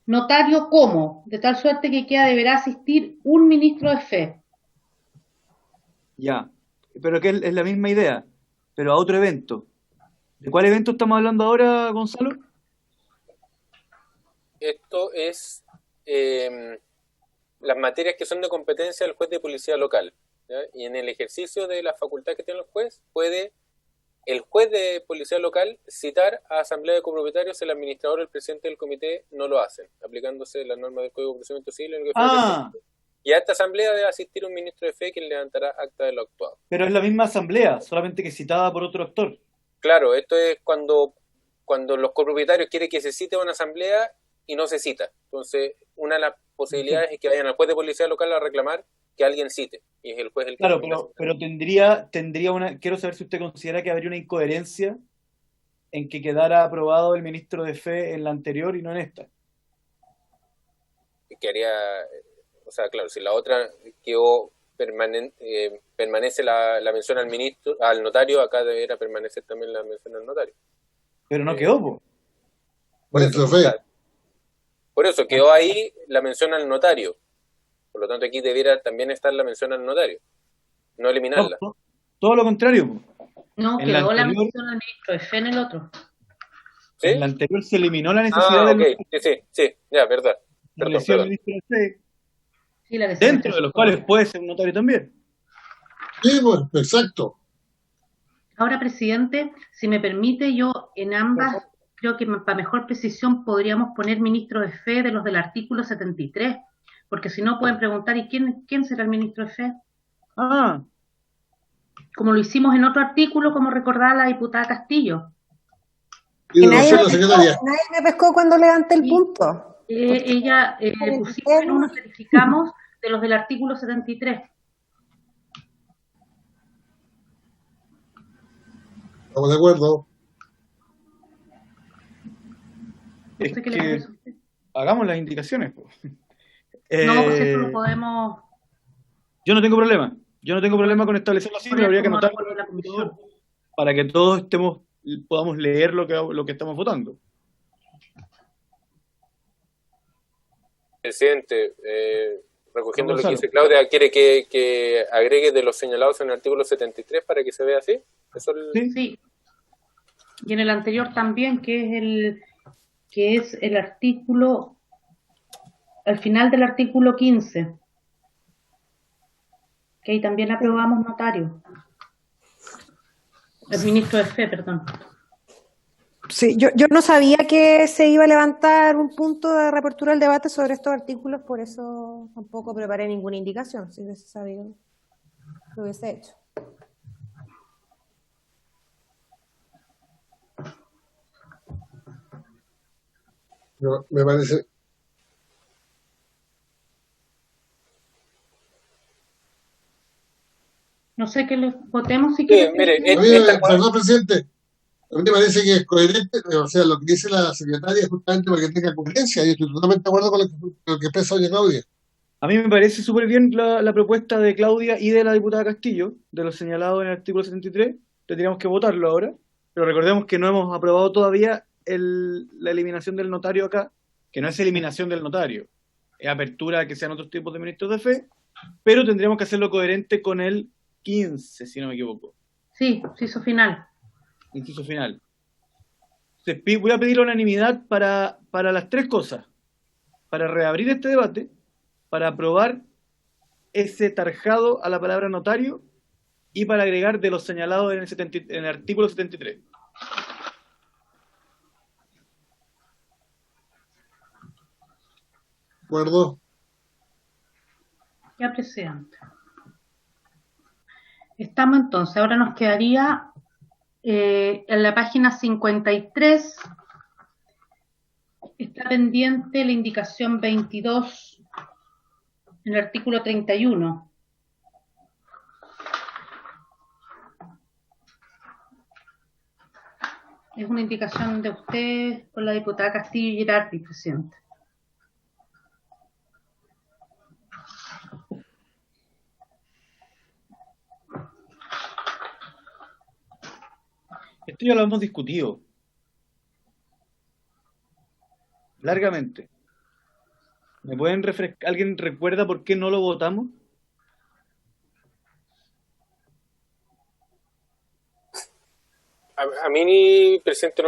notario como, de tal suerte que deberá asistir un ministro de fe. Ya, pero que es la misma idea, pero a otro evento. ¿De cuál evento estamos hablando ahora, Gonzalo? Esto es las materias que son de competencia del juez de policía local, ¿ya? Y en el ejercicio de la facultad que tiene el juez, puede el juez de policía local citar a asamblea de copropietarios si el administrador o el presidente del comité no lo hacen, aplicándose las normas del Código de Procedimiento Civil en el que fue presente. Y a esta asamblea debe asistir un ministro de fe quien levantará acta de lo actuado. Pero es la misma asamblea, solamente que citada por otro actor. Claro, esto es cuando los copropietarios quieren que se cite a una asamblea y no se cita. Entonces, una de las posibilidades es que vayan al juez de policía local a reclamar que alguien cite. Y es el juez el que... Claro, pero tendría una... Quiero saber si usted considera que habría una incoherencia en que quedara aprobado el ministro de fe en la anterior y no en esta. Que haría... O sea, claro, si la otra quedó permanece la mención al ministro, al notario, acá deberá permanecer también la mención al notario. Pero no quedó, po. Por eso quedó ahí la mención al notario. Por lo tanto, aquí debiera también estar la mención al notario, no eliminarla. No, todo lo contrario, po. No, quedó la mención al ministro de fe en el otro. ¿Sí? En la anterior se eliminó la necesidad del... Sí, ya, verdad. Perdón. Ministro de fe. Sí, dentro de los cuales puede ser un notario también. Sí, pues, exacto. Ahora, presidente, si me permite, yo en ambas, creo que para mejor precisión podríamos poner ministro de fe de los del artículo 73, porque si no pueden preguntar, ¿y quién será el ministro de fe? Como lo hicimos en otro artículo, como recordaba la diputada Castillo. Y nadie me pescó cuando levanté el punto. Ella pusimos en uno, verificamos de los del artículo 73. Estamos de acuerdo. Es que hagamos las indicaciones. No, pues esto lo podemos... Yo no tengo problema con establecerlo así, pero habría que anotarlo para que todos podamos leer lo que estamos votando. Presidente, recogiendo lo que dice Claudia, ¿quiere que agregue de los señalados en el artículo 73 para que se vea así? Sí. Y en el anterior también, que es el artículo, al final del artículo 15, que ahí también aprobamos notario. El ministro de fe, perdón. Sí, yo no sabía que se iba a levantar un punto de reapertura del debate sobre estos artículos, por eso tampoco preparé ninguna indicación. Si hubiese sabido, lo hubiese hecho. No, me parece. No sé qué le votemos si quiere. Perdón, presidente. A mí me parece que es coherente, o sea, lo que dice la secretaria es justamente para que tenga coherencia. Yo estoy totalmente de acuerdo con lo que expresa doña Claudia. A mí me parece súper bien la propuesta de Claudia y de la diputada Castillo, de lo señalado en el artículo 73. Tendríamos que votarlo ahora, pero recordemos que no hemos aprobado todavía la eliminación del notario acá, que no es eliminación del notario, es apertura a que sean otros tipos de ministros de fe, pero tendríamos que hacerlo coherente con el 15, si no me equivoco. Sí, inciso final. Inciso final. Entonces, voy a pedir la unanimidad para las tres cosas. Para reabrir este debate, para aprobar ese tarjado a la palabra notario y para agregar de los señalados en el artículo 73. ¿De acuerdo? Ya, presidente. Estamos entonces, ahora nos quedaría en la página 53, está pendiente la indicación 22 en el artículo 31. Es una indicación de usted con la diputada Castillo y Girardi, presidente. Esto ya lo hemos discutido largamente. ¿Me pueden refrescar? ¿Alguien recuerda por qué no lo votamos? A mí, presidente,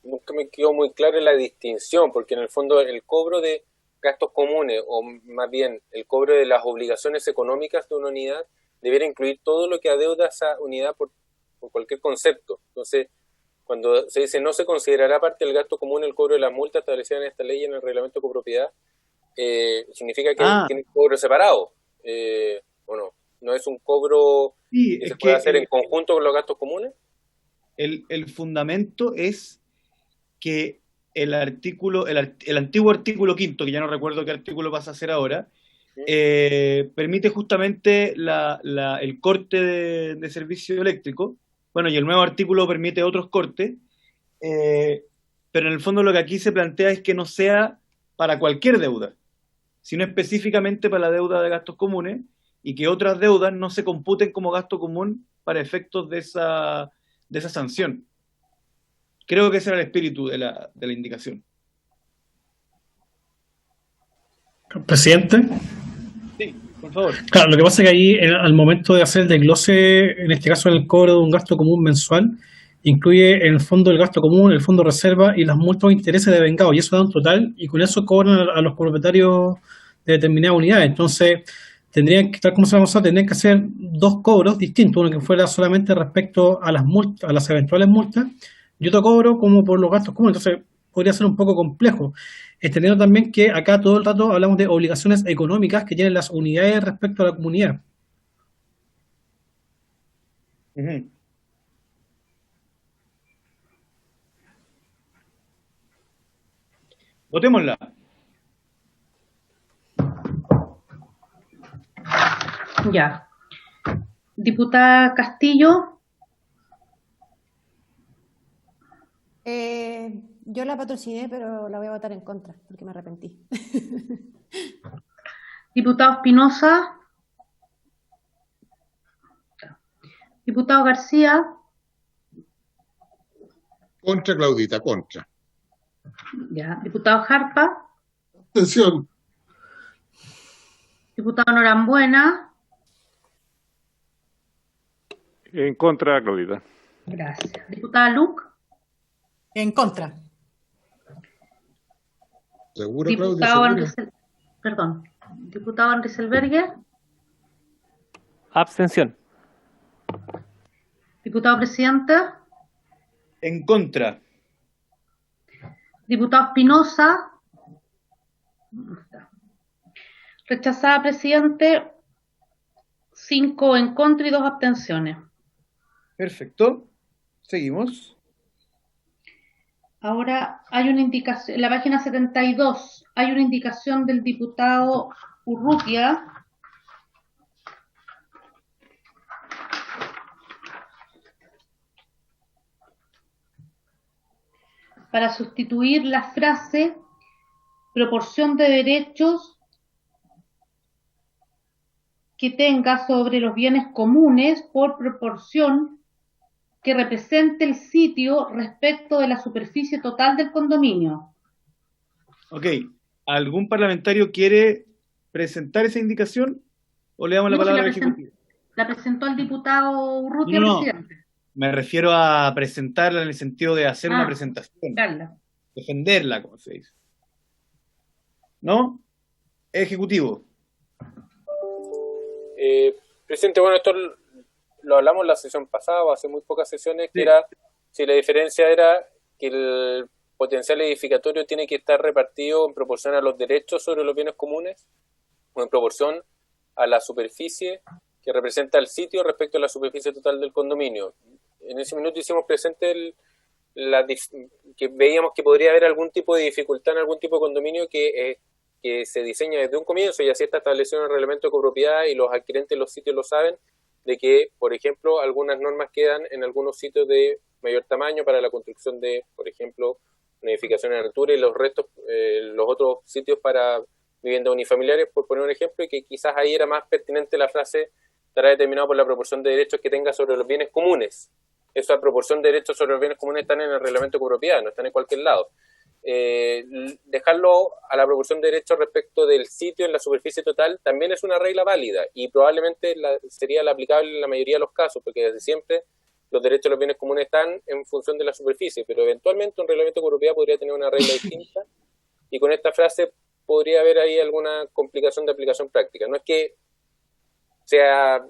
nunca me quedó muy claro la distinción, porque en el fondo el cobro de gastos comunes, o más bien el cobro de las obligaciones económicas de una unidad, debiera incluir todo lo que adeuda esa unidad por cualquier concepto. Entonces, cuando se dice no se considerará parte del gasto común el cobro de las multas establecidas en esta ley y en el reglamento de copropiedad, significa que tiene un cobro separado, ¿o no? ¿No es un cobro que se puede hacer en conjunto con los gastos comunes? El fundamento es que el antiguo artículo 5º, que ya no recuerdo qué artículo pasa a ser ahora, permite justamente el corte de servicio eléctrico. Bueno, y el nuevo artículo permite otros cortes, pero en el fondo lo que aquí se plantea es que no sea para cualquier deuda, sino específicamente para la deuda de gastos comunes, y que otras deudas no se computen como gasto común para efectos de esa sanción. Creo que ese era el espíritu de la indicación. Presidente. Sí, por favor. Claro, lo que pasa es que ahí, al momento de hacer el desglose, en este caso en el cobro de un gasto común mensual, incluye en el fondo el gasto común, el fondo reserva y las multas o intereses de vengado, y eso da un total, y con eso cobran a los propietarios de determinadas unidades. Entonces, tendrían que, tal como se va a mostrar, tendrían que hacer dos cobros distintos, uno que fuera solamente respecto a las multas, a las eventuales multas, y otro cobro como por los gastos comunes. Entonces, podría ser un poco complejo, entendiendo también que acá todo el rato hablamos de obligaciones económicas que tienen las unidades respecto a la comunidad. Votémosla. Ya. Diputada Castillo. Yo la patrociné, pero la voy a votar en contra, porque me arrepentí. Diputado Espinosa. Diputado García. Contra, Claudita, contra. Ya. Diputado Jarpa. Abstención. Diputado Norambuena. En contra, Claudita. Gracias. Diputada Luc. En contra. ¿Segura, Diputado Claudia? Perdón. Diputado Enriselberger. Abstención. Diputado Presidente. En contra. Diputado Espinosa. Rechazada, Presidente. 5 en contra y 2 abstenciones. Perfecto. Seguimos. Ahora hay una indicación, en la página 72 hay una indicación del diputado Urrutia para sustituir la frase proporción de derechos que tenga sobre los bienes comunes por proporción que represente el sitio respecto de la superficie total del condominio. Ok. ¿Algún parlamentario quiere presentar esa indicación o le damos la palabra al Ejecutivo? La presentó el diputado Urrutia, No, presidente. me refiero a presentarla en el sentido de hacer una presentación. Carla. Defenderla, como se dice. ¿No? Ejecutivo. Presidente, bueno, esto lo hablamos en la sesión pasada, o hace muy pocas sesiones, que era, si la diferencia era que el potencial edificatorio tiene que estar repartido en proporción a los derechos sobre los bienes comunes, o en proporción a la superficie que representa el sitio respecto a la superficie total del condominio. En ese minuto hicimos presente que veíamos que podría haber algún tipo de dificultad en algún tipo de condominio que se diseña desde un comienzo, y así está establecido en el reglamento de copropiedad, y los adquirentes de los sitios lo saben, de que, por ejemplo, algunas normas quedan en algunos sitios de mayor tamaño para la construcción de, por ejemplo, una edificación en altura, y los restos, los otros sitios para viviendas unifamiliares, por poner un ejemplo, y que quizás ahí era más pertinente la frase estará determinado por la proporción de derechos que tenga sobre los bienes comunes. esa proporción de derechos sobre los bienes comunes están en el reglamento de copropiedad, no están en cualquier lado. Dejarlo a la proporción de derechos respecto del sitio en la superficie total también es una regla válida y probablemente sería la aplicable en la mayoría de los casos, porque desde siempre los derechos de los bienes comunes están en función de la superficie, pero eventualmente un reglamento de copropiedad podría tener una regla distinta y con esta frase podría haber ahí alguna complicación de aplicación práctica. No es que sea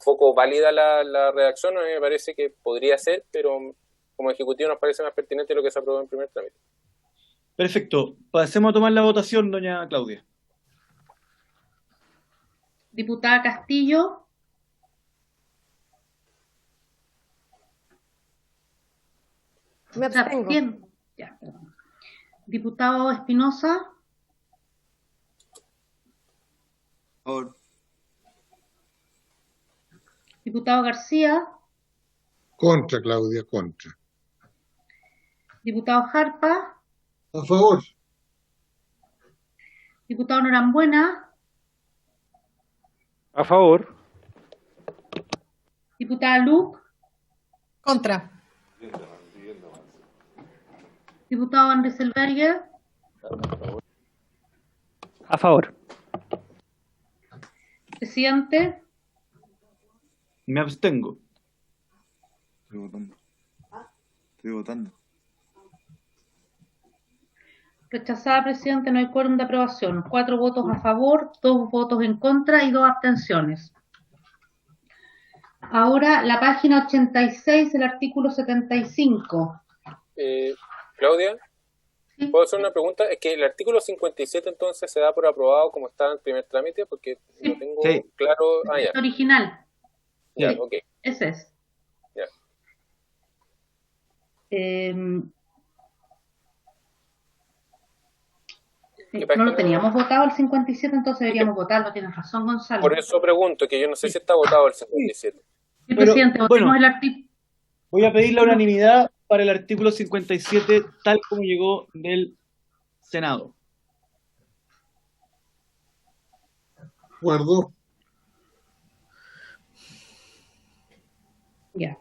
poco válida la redacción, a mí me parece que podría ser, pero como ejecutivo nos parece más pertinente lo que se aprobó en primer trámite. Perfecto. Pasemos a tomar la votación, doña Claudia. Diputada Castillo. Me abstengo. Ya, perdón. Diputado Espinosa. Favor. Diputado García. Contra, Claudia, contra. Diputado Jarpa. A favor. Diputado Norambuena. A favor. Diputada Luc. Contra. Diputado Van Rieselbergher. A favor. Presidente. Me abstengo. Estoy votando. Rechazada, presidente, no hay quórum de aprobación. 4 votos a favor, 2 votos en contra y 2 abstenciones. Ahora la página 86 del artículo 75. Claudia, ¿puedo hacer una pregunta? Es que el artículo 57 entonces se da por aprobado como estaba en primer trámite, porque no tengo claro. Ah, ya. Es original. Ya, Sí, ok. ese es. Ya. No lo teníamos votado el 57, entonces deberíamos votarlo. Tienes razón, Gonzalo. Por eso pregunto, que yo no sé si está votado el 57. Sí, presidente, votemos el artículo. Voy a pedir la unanimidad para el artículo 57 tal como llegó del Senado. Acuerdo. Ya.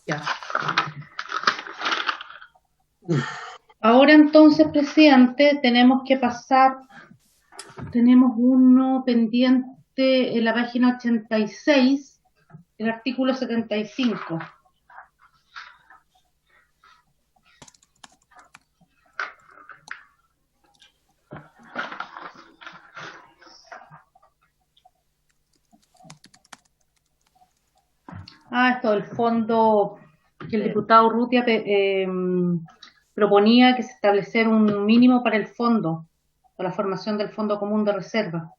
Ya. Ahora entonces, presidente, tenemos que pasar, tenemos uno pendiente en la página 86, el artículo 75. Esto del fondo que el diputado Urrutia proponía que se estableciera un mínimo para el fondo, para la formación del Fondo Común de Reserva.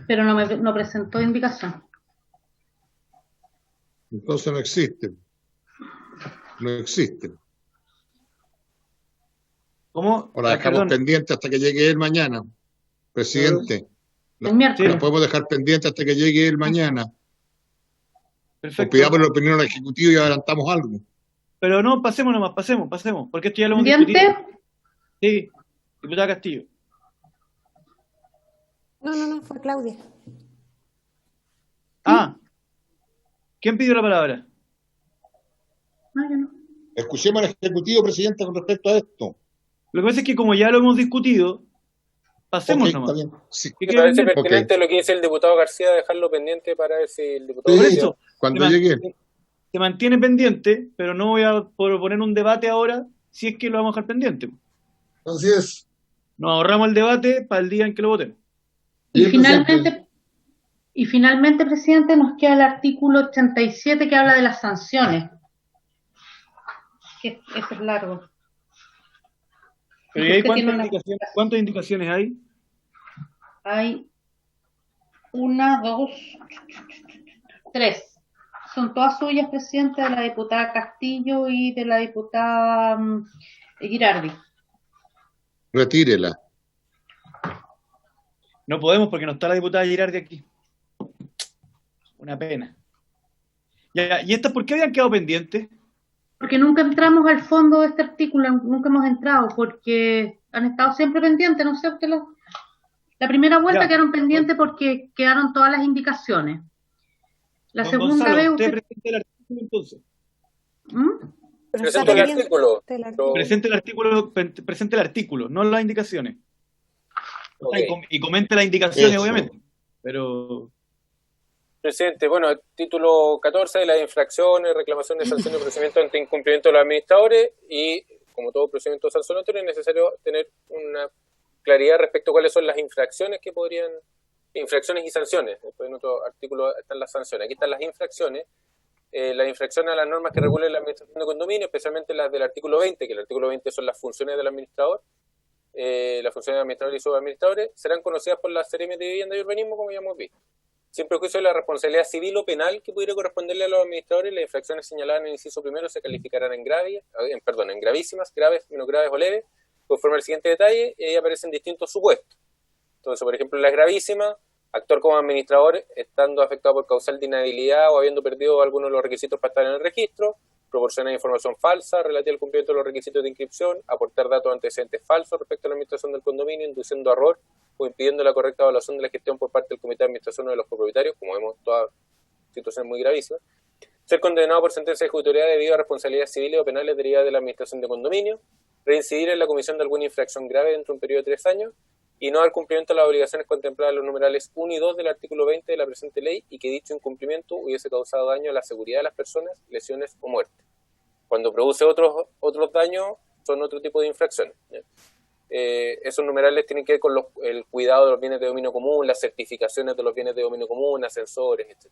Pero no presentó indicación. Entonces no existe. No existe. ¿Cómo? Ahora dejamos pendiente hasta que llegue él mañana, presidente. El miércoles. Nos podemos dejar pendiente hasta que llegue él mañana. Perfecto. O pidamos la opinión al Ejecutivo y adelantamos algo. Pero no, pasemos nomás, pasemos, porque esto ya lo hemos ¿Pendiente? discutido. Sí, diputada Castillo. No, fue Claudia. ¿Quién pidió la palabra? No, yo no. Escuchemos al Ejecutivo, presidente, con respecto a esto. Lo que pasa es que como ya lo hemos discutido, pasemos Ok, nomás. está bien. Sí. Me parece pertinente lo que dice el diputado García, dejarlo pendiente para ver si el diputado Por García... eso, Cuando llegue. se mantiene pendiente, pero no voy a proponer un debate ahora si es que lo vamos a dejar pendiente. Así es. Nos ahorramos el debate para el día en que lo votemos. Y finalmente, presidente, nos queda el artículo 87 que habla de las sanciones. Que ese es largo. Pero ¿y ahí cuántas indicaciones hay? Hay 1, 2, 3. Son todas suyas, presidente, de la diputada Castillo y de la diputada Girardi. Retírela. No podemos porque no está la diputada Girardi aquí. Una pena. ¿Y estas por qué habían quedado pendientes? Porque nunca entramos al fondo de este artículo, nunca hemos entrado, porque han estado siempre pendientes, no sé, la primera vuelta Ya. quedaron pendientes porque quedaron todas las indicaciones. La Don segunda Gonzalo, vez usted usted... presente el artículo entonces. ¿Mm? Pero Presento está el pendiente artículo. del artículo. Presente el artículo, no las indicaciones. Ok. Y comente las indicaciones, Eso. obviamente. Pero Presidente, bueno, el título 14 de las infracciones, reclamaciones, sanciones y procedimientos ante incumplimiento de los administradores, y como todo procedimiento sancionatorio es necesario tener una claridad respecto a cuáles son las infracciones que podrían, infracciones y sanciones. Después en otro artículo están las sanciones. Aquí están las infracciones a las normas que regulan la administración de condominio, especialmente las del artículo 20, que el artículo 20 son las funciones del administrador. Las funciones de administradores y subadministradores serán conocidas por las seremias de vivienda y urbanismo, como ya hemos visto. Sin prejuicio de la responsabilidad civil o penal que pudiera corresponderle a los administradores, las infracciones señaladas en el inciso primero se calificarán en gravísimas, graves, menos graves o leves, conforme al siguiente detalle, y ahí aparecen distintos supuestos. Entonces, por ejemplo, las gravísimas, actuar como administrador estando afectado por causal de inhabilidad o habiendo perdido algunos de los requisitos para estar en el registro, proporcionar información falsa relativa al cumplimiento de los requisitos de inscripción, aportar datos antecedentes falsos respecto a la administración del condominio, induciendo error o impidiendo la correcta evaluación de la gestión por parte del comité de administración o de los copropietarios, como vemos, todas situaciones muy gravísimas. Ser condenado por sentencia de ejecutoriedad debido a responsabilidades civiles o penales derivadas de la administración de condominio, reincidir en la comisión de alguna infracción grave dentro de un periodo de 3 años, y no dar cumplimiento a las obligaciones contempladas en los numerales 1 y 2 del artículo 20 de la presente ley, y que dicho incumplimiento hubiese causado daño a la seguridad de las personas, lesiones o muerte. Cuando produce otros daños, son otro tipo de infracciones. Esos numerales tienen que ver con el cuidado de los bienes de dominio común, las certificaciones de los bienes de dominio común, ascensores, etc.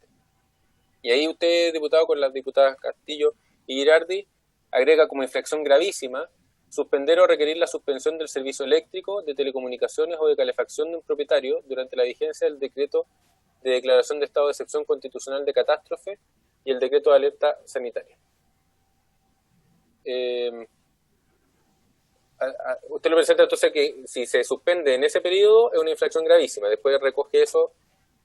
Y ahí usted, diputado, con las diputadas Castillo y Girardi, agrega como infracción gravísima suspender o requerir la suspensión del servicio eléctrico, de telecomunicaciones o de calefacción de un propietario durante la vigencia del decreto de declaración de estado de excepción constitucional de catástrofe y el decreto de alerta sanitaria. Usted lo presenta entonces que si se suspende en ese periodo es una infracción gravísima. Después recoge eso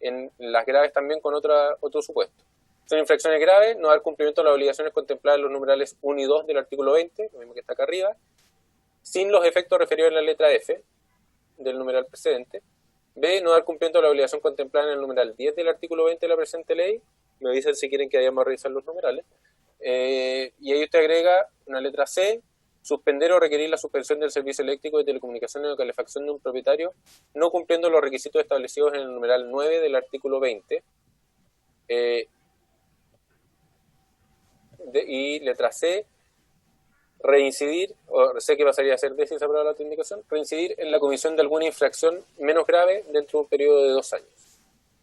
en las graves también con otro supuesto. Son infracciones graves, no dar cumplimiento a las obligaciones contempladas en los numerales 1 y 2 del artículo 20, lo mismo que está acá arriba, sin los efectos referidos en la letra F del numeral precedente. B, no dar cumplimiento a la obligación contemplada en el numeral 10 del artículo 20 de la presente ley. Me dicen si quieren que vayamos a revisar los numerales. Y ahí usted agrega una letra C, suspender o requerir la suspensión del servicio eléctrico de telecomunicaciones o de calefacción de un propietario, no cumpliendo los requisitos establecidos en el numeral 9 del artículo 20. Y letra C, reincidir, o sé que pasaría a ser D si se aprueba la otra indicación, reincidir en la comisión de alguna infracción menos grave dentro de un periodo de 2 años.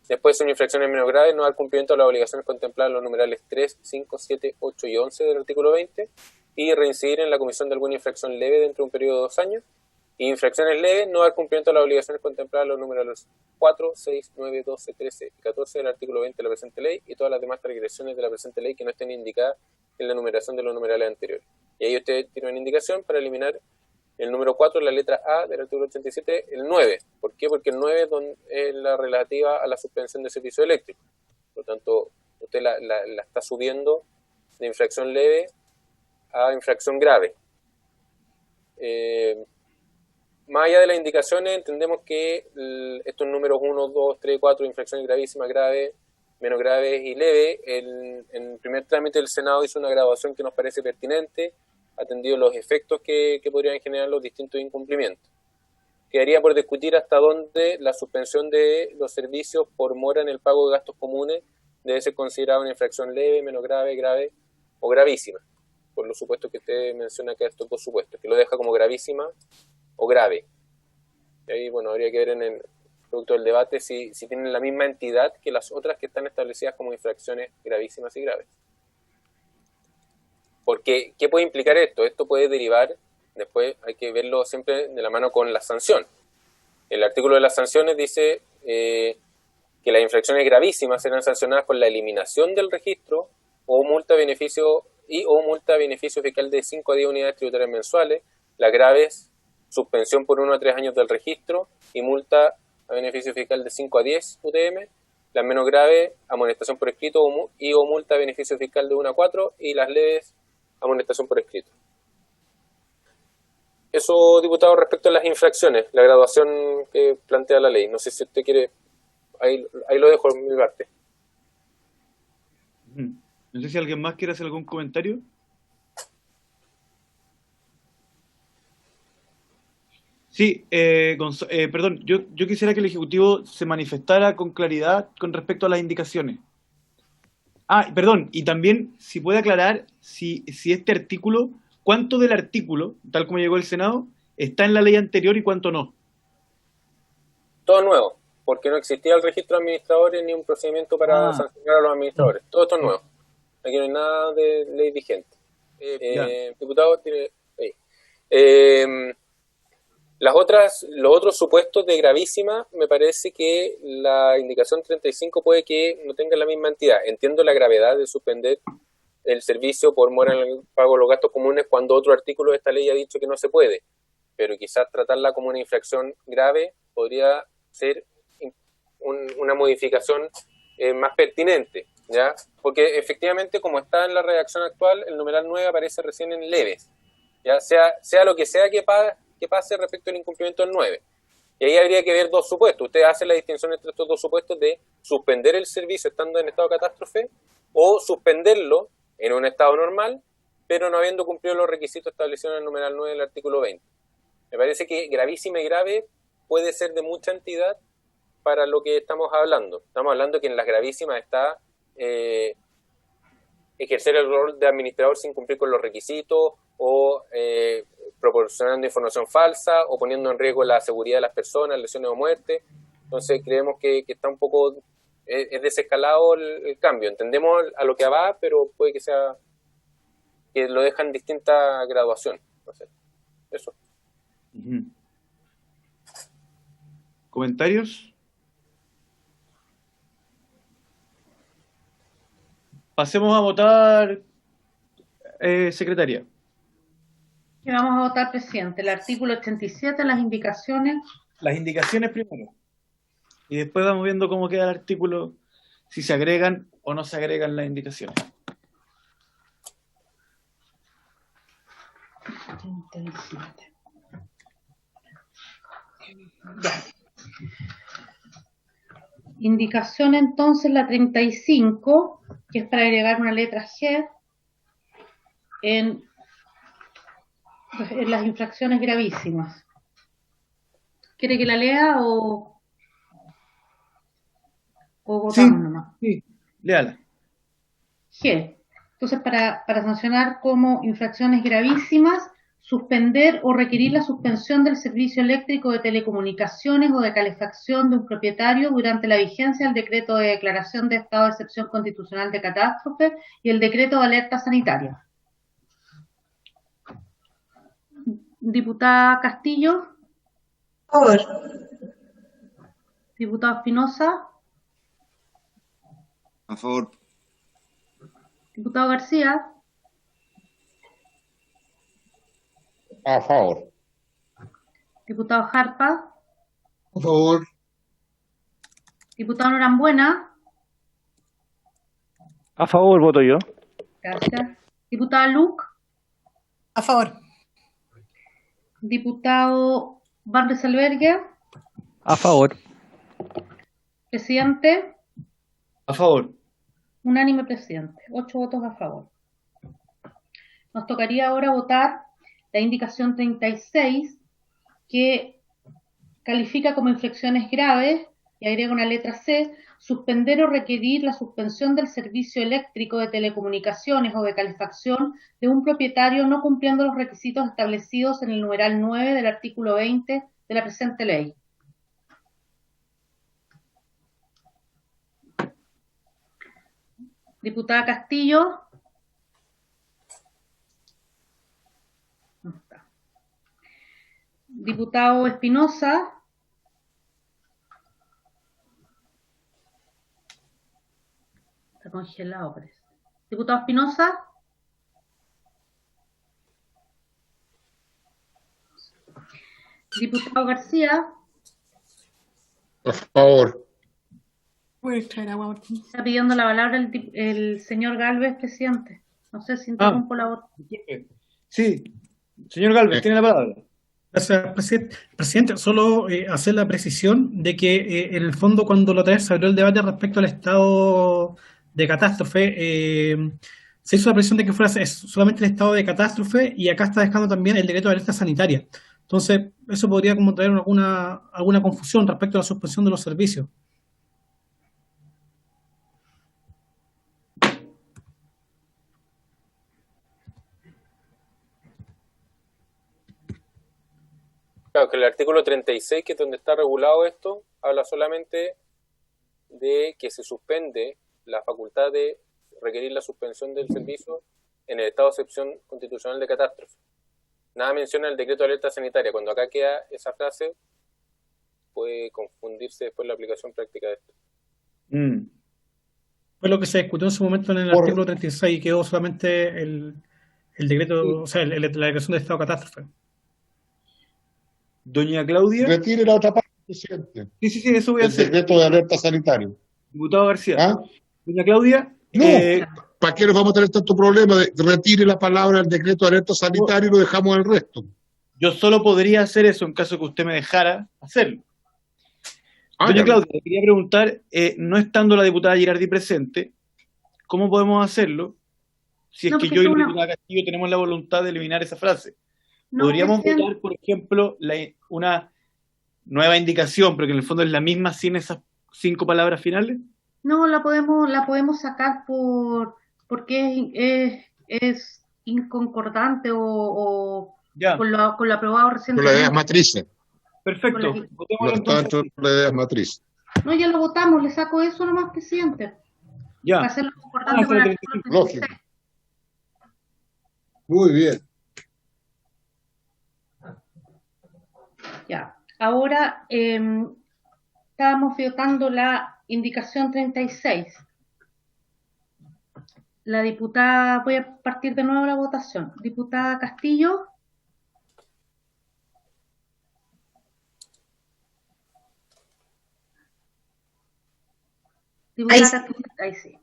Después son infracciones menos graves, no dar cumplimiento a las obligaciones contempladas en los numerales 3, 5, 7, 8 y 11 del artículo 20, y reincidir en la comisión de alguna infracción leve dentro de un periodo de 2 años. Y infracciones leves, no dar cumplimiento a las obligaciones contempladas en los numerales 4, 6, 9, 12, 13 y 14 del artículo 20 de la presente ley, y todas las demás transgresiones de la presente ley que no estén indicadas en la numeración de los numerales anteriores. Y ahí usted tiene una indicación para eliminar el número 4, la letra A del artículo 87, el 9. ¿Por qué? Porque el 9 es la relativa a la suspensión del servicio eléctrico. Por lo tanto, usted la está subiendo de infracción leve a infracción grave. Más allá de las indicaciones, entendemos que estos números 1, 2, 3, 4, infracciones gravísimas, graves, menos graves y leves, en el primer trámite del Senado hizo una graduación que nos parece pertinente, atendido los efectos que podrían generar los distintos incumplimientos. Quedaría por discutir hasta dónde la suspensión de los servicios por mora en el pago de gastos comunes debe ser considerada una infracción leve, menos grave, grave o gravísima, por los supuestos que usted menciona acá, estos dos supuestos, que lo deja como gravísima o grave. Y ahí, bueno, habría que ver en el producto del debate si tienen la misma entidad que las otras que están establecidas como infracciones gravísimas y graves. Porque, ¿qué puede implicar esto? Esto puede derivar, después hay que verlo siempre de la mano con la sanción. El artículo de las sanciones dice que las infracciones gravísimas serán sancionadas con la eliminación del registro o multa beneficio fiscal de 5 a 10 unidades tributarias mensuales. Las graves, suspensión por 1 a 3 años del registro y multa a beneficio fiscal de 5 a 10 UTM. Las menos graves, amonestación por escrito o multa a beneficio fiscal de 1 a 4, y las leves, amonestación por escrito. Eso, diputado, respecto a las infracciones, la graduación que plantea la ley. No sé si usted quiere, ahí lo dejo en mi parte. No sé si alguien más quiere hacer algún comentario. Sí, perdón, yo quisiera que el Ejecutivo se manifestara con claridad con respecto a las indicaciones. Perdón, y también si puede aclarar si este artículo, cuánto del artículo, tal como llegó el Senado, está en la ley anterior y cuánto no. Todo nuevo, porque no existía el registro de administradores ni un procedimiento para sancionar a los administradores. Todo esto es nuevo. Aquí no hay nada de ley vigente. Diputado, tiene ahí. Los otros supuestos de gravísima, me parece que la indicación 35 puede que no tenga la misma entidad. Entiendo la gravedad de suspender el servicio por mora en el pago de los gastos comunes cuando otro artículo de esta ley ha dicho que no se puede, pero quizás tratarla como una infracción grave podría ser una modificación más pertinente, ¿ya? Porque efectivamente, como está en la redacción actual, el numeral 9 aparece recién en leves, ya sea lo que sea que pase respecto al incumplimiento del 9. Y ahí habría que ver dos supuestos. Usted hace la distinción entre estos dos supuestos de suspender el servicio estando en estado de catástrofe o suspenderlo en un estado normal, pero no habiendo cumplido los requisitos establecidos en el numeral 9 del artículo 20. Me parece que gravísima y grave puede ser de mucha entidad para lo que estamos hablando. Estamos hablando que en las gravísimas está ejercer el rol de administrador sin cumplir con los requisitos o proporcionando información falsa o poniendo en riesgo la seguridad de las personas, lesiones o muerte. Entonces creemos que está un poco, es desescalado el cambio. Entendemos a lo que va, pero puede que sea que lo dejan en distinta graduación. Entonces, eso. ¿Comentarios? Pasemos a votar, secretaria. Y vamos a votar, presidente. El artículo 87, las indicaciones. Las indicaciones primero. Y después vamos viendo cómo queda el artículo, si se agregan o no se agregan las indicaciones. 87. Ya. Indicación entonces la 35, que es para agregar una letra G en las infracciones gravísimas. ¿Quiere que la lea o votamos nomás? Sí, léala. G. Entonces, para sancionar como infracciones gravísimas, suspender o requerir la suspensión del servicio eléctrico de telecomunicaciones o de calefacción de un propietario durante la vigencia del decreto de declaración de estado de excepción constitucional de catástrofe y el decreto de alerta sanitaria. Diputada Castillo. A favor. Diputado Espinosa. A favor. Diputado García. A favor. Diputado Jarpa. A favor. Diputado Norambuena. A favor voto yo. Gracias. Diputada Luc. A favor. Diputado Van Rieselberghe. A favor. Presidente. A favor. Unánime, presidente. 8 votos a favor. Nos tocaría ahora votar la indicación 36, que califica como infracciones graves y agrega una letra C, suspender o requerir la suspensión del servicio eléctrico de telecomunicaciones o de calefacción de un propietario no cumpliendo los requisitos establecidos en el numeral 9 del artículo 20 de la presente ley. Diputada Castillo. No está. Diputado Espinosa. Está congelado, parece. Diputado Espinosa. Diputado García. A favor. Voy a extraer agua. Está pidiendo la palabra el señor Gálvez, presidente. No sé si interrumpo la voz. Sí, señor Gálvez, tiene la palabra. Gracias, presidente. Solo hacer la precisión de que en el fondo cuando la otra vez se abrió el debate respecto al estado de catástrofe, se hizo la presión de que fuera solamente el estado de catástrofe y acá está dejando también el decreto de alerta sanitaria. Entonces, eso podría como traer alguna confusión respecto a la suspensión de los servicios. Claro, que el artículo 36, que es donde está regulado esto, habla solamente de que se suspende la facultad de requerir la suspensión del servicio en el estado de excepción constitucional de catástrofe. Nada menciona el decreto de alerta sanitaria. Cuando acá queda esa frase, puede confundirse después la aplicación práctica de esto. Fue lo que se discutió en su momento en el artículo 36 y quedó solamente el decreto, o sea, la declaración de estado de catástrofe. Doña Claudia. Retire la otra parte, presidente. Sí, eso voy a hacer. El decreto de alerta sanitario. Diputado García. ¿Ah? Doña Claudia. No, ¿para qué nos vamos a tener tanto problema? Retire la palabra del decreto de alerta sanitario y lo dejamos el resto. Yo solo podría hacer eso en caso que usted me dejara hacerlo. Doña Claudia, le quería preguntar, no estando la diputada Girardi presente, ¿cómo podemos hacerlo si es que yo y la diputada Castillo tenemos la voluntad de eliminar esa frase? ¿Podríamos votar, por ejemplo, una nueva indicación, pero que en el fondo es la misma sin esas 5 palabras finales? No, la podemos sacar porque es inconcordante o con lo aprobado recientemente. Con las ideas matrices. Perfecto. No está dentro de las ideas matrices. No, ya lo votamos, le saco eso nomás, presidente. Ya. Para hacerlo concordante con el artículo 36. Lógico. Muy bien. Ya. Ahora estábamos votando la indicación 36. La diputada, voy a partir de nuevo la votación. Diputada Castillo. Diputada Castillo, ahí sí.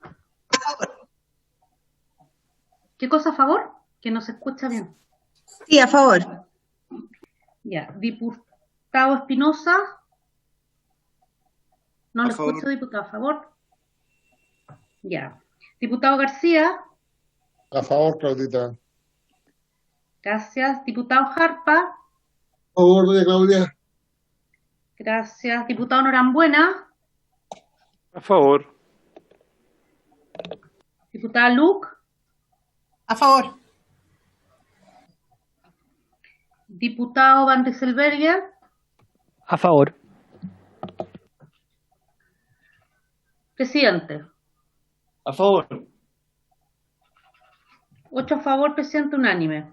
¿Qué cosa a favor? Que no se escucha bien. Sí, a favor. Ya. Diputado Espinosa. No lo favor. escucho, diputado, a favor. Ya. Diputado García. A favor, Claudita. Gracias. Diputado Jarpa. A favor, doña Claudia. Gracias. Diputado Norambuena. A favor. Diputada Luc. A favor. Diputado Van Rieselberger. A favor. Presidente. A favor. 8 a favor, presidente unánime.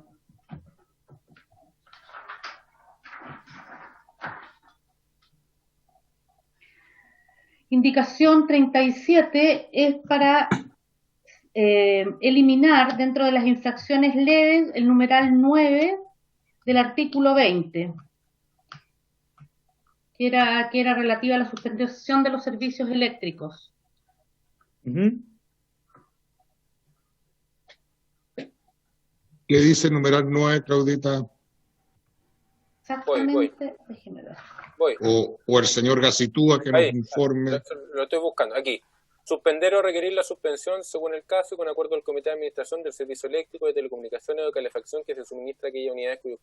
Indicación 37 es para eliminar dentro de las infracciones leves el numeral 9 del artículo 20, que era relativa a la suspensión de los servicios eléctricos. ¿Qué dice el numeral 9, Claudita? Exactamente, déjeme ver. O el señor Gacitúa que nos Ahí, informe. Lo estoy buscando, aquí. Suspender o requerir la suspensión según el caso y con acuerdo del Comité de Administración del Servicio Eléctrico de Telecomunicaciones o de Calefacción que se suministra a aquellas unidades cuyos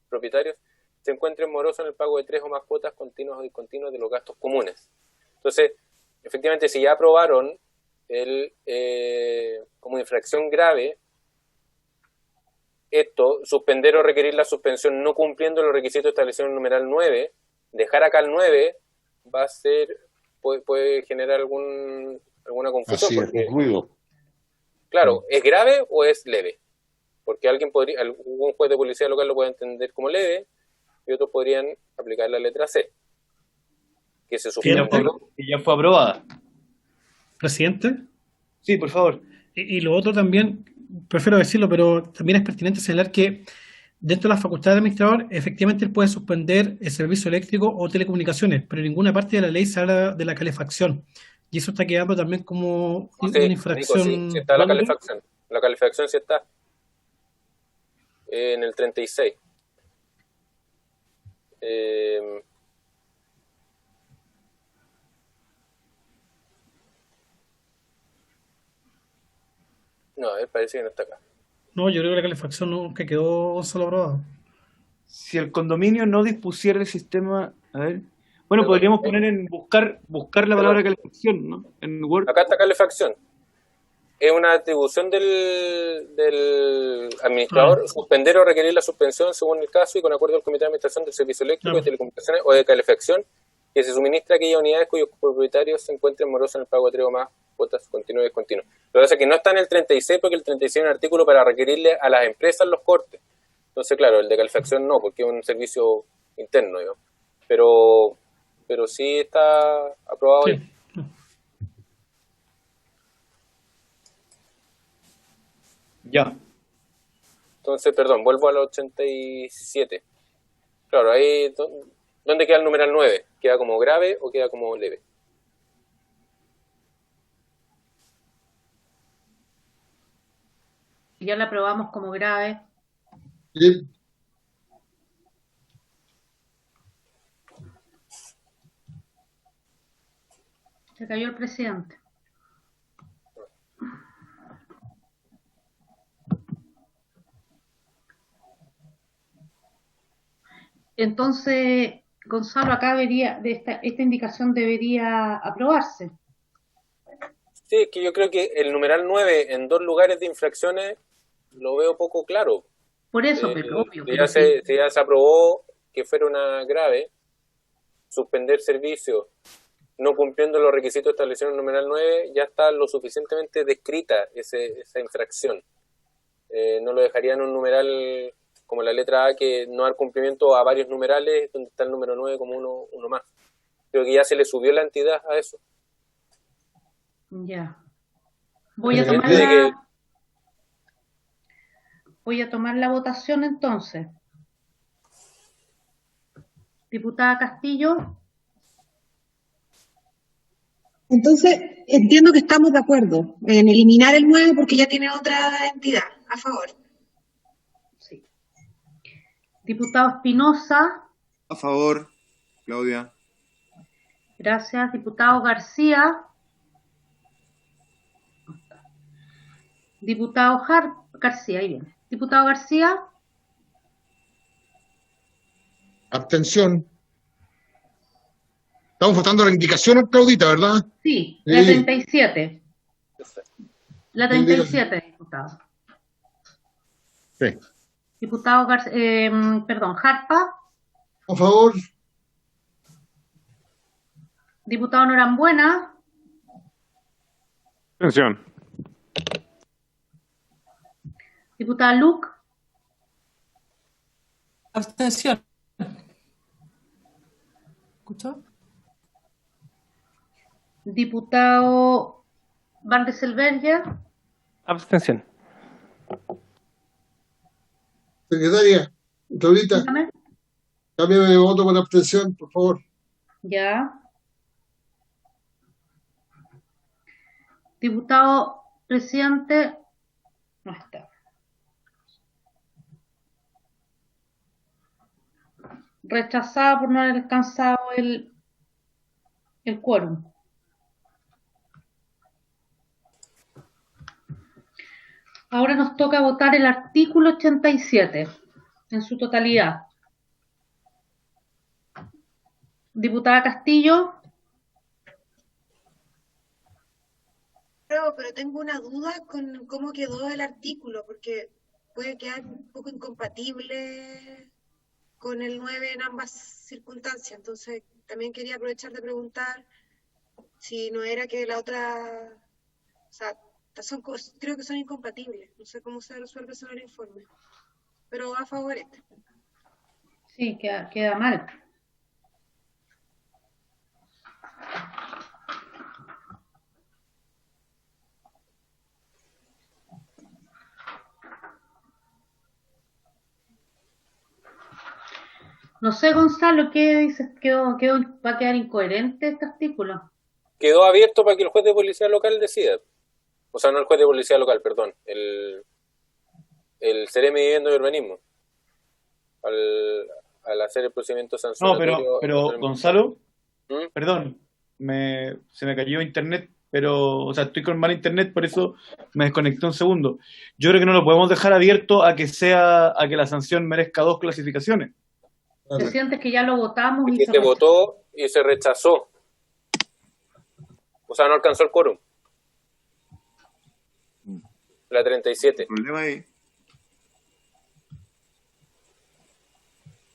propietarios se encuentren morosos en el pago de 3 o más cuotas continuas o discontinuas de los gastos comunes. Entonces, efectivamente, si ya aprobaron como infracción grave esto, suspender o requerir la suspensión no cumpliendo los requisitos establecidos en el numeral 9, dejar acá el 9 va a ser, puede generar alguna confusión. Así es, ruido. Claro, ¿es grave o es leve? Porque algún juez de policía local lo puede entender como leve y otros podrían aplicar la letra C, que se supone que ya fue aprobada. ¿Presidente? Sí, por favor. Y lo otro también, prefiero decirlo, pero también es pertinente señalar que dentro de las facultades del administrador, efectivamente él puede suspender el servicio eléctrico o telecomunicaciones, pero en ninguna parte de la ley se habla de la calefacción. Y eso está quedando también como una infracción. Nico, sí está la calefacción. La calefacción sí está. En el 36. No, a ver, parece que no está acá. No, yo creo que la calefacción nunca quedó solo aprobada. Si el condominio no dispusiera el sistema, a ver, bueno, podríamos poner en buscar la palabra calefacción, ¿no? En Word. Acá está calefacción. Es una atribución del administrador suspender o requerir la suspensión según el caso y con acuerdo del Comité de Administración del Servicio Eléctrico, de Telecomunicaciones o de Calefacción que se suministra a aquellas unidades cuyos propietarios se encuentren morosos en el pago de 3 o más cuotas continuas y discontinuas. Lo que pasa es que no está en el 36 porque el 36 es un artículo para requerirle a las empresas los cortes. Entonces, claro, el de calefacción no, porque es un servicio interno, digamos. Pero sí está aprobado ahí. Ya. Entonces, perdón, vuelvo al 87. Claro, ahí, ¿dónde queda el numeral 9? ¿Queda como grave o queda como leve? Ya la aprobamos como grave. Sí. Se cayó el presidente. Entonces, Gonzalo, acá debería, esta indicación debería aprobarse. Sí, es que yo creo que el numeral 9 en 2 lugares de infracciones lo veo poco claro. Por eso, pero obvio. Si ya se aprobó que fuera una grave, suspender servicio no cumpliendo los requisitos establecidos en el numeral 9, ya está lo suficientemente descrita esa infracción. No lo dejaría en un numeral como la letra A, que no dar cumplimiento a varios numerales, donde está el número 9 como uno más. Creo que ya se le subió la entidad a eso. Ya. Voy a tomar la votación entonces. Diputada Castillo. Entonces, entiendo que estamos de acuerdo en eliminar el 9 porque ya tiene otra entidad. A favor. Sí. Diputado Espinosa. A favor, Claudia. Gracias. Diputado García. Diputado García, ahí viene. Diputado García. Abstención. Estamos votando la indicación, Claudita, ¿verdad? Sí, la 37. La 37, diputado. Sí. Diputado Jarpa. A favor. Diputado Norambuena. Abstención. Diputada Luc. Abstención. ¿Escuchó? Diputado Van Rieselbergher. Abstención. Secretaria, Claudita, cámbiame de voto por abstención, por favor. Ya. Diputado presidente. No está. Rechazada por no haber alcanzado el quórum. Ahora nos toca votar el artículo 87 en su totalidad. Diputada Castillo. Pero tengo una duda con cómo quedó el artículo, porque puede quedar un poco incompatible con el 9 en ambas circunstancias. Entonces, también quería aprovechar de preguntar si no era que la otra, o sea, creo que son incompatibles. No sé cómo se resuelve eso en el informe. Pero a favor este. Sí, queda mal. No sé, Gonzalo, ¿qué dices? ¿Va a quedar incoherente este artículo? Quedó abierto para que el juez de policía local decida. O sea, no el juez de policía local, perdón. El Seremi de Vivienda y Urbanismo. Al hacer el procedimiento No, sancionatorio. pero Gonzalo, ¿Mm? perdón, se me cayó internet, pero, o sea, estoy con mal internet, por eso me desconecté un segundo. Yo creo que no lo podemos dejar abierto a que la sanción merezca 2 clasificaciones. Presidente, que ya lo votamos y Que se rechazó. votó y se rechazó. O sea, no alcanzó el quórum. La 37. El problema ahí.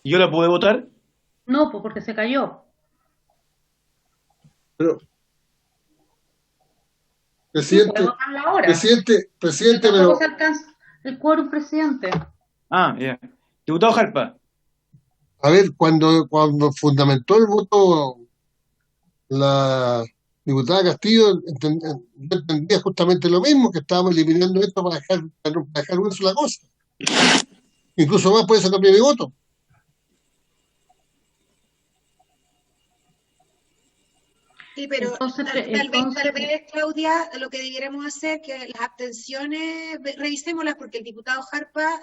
¿Y yo la pude votar? No, pues porque se cayó. Pero, Sí, presidente, puede votarla ahora. presidente, Tampoco pero, se alcanza el quórum, presidente. Ah, ya. Diputado Jarpa. a ver, cuando fundamentó el voto la diputada Castillo, yo entendía justamente lo mismo, que estábamos eliminando esto para dejar una sola cosa. Incluso más puede ser cambiar mi voto. Sí, pero Entonces, tal vez, Claudia, lo que debiéramos hacer, que las abstenciones, revisémoslas, porque el diputado Jarpa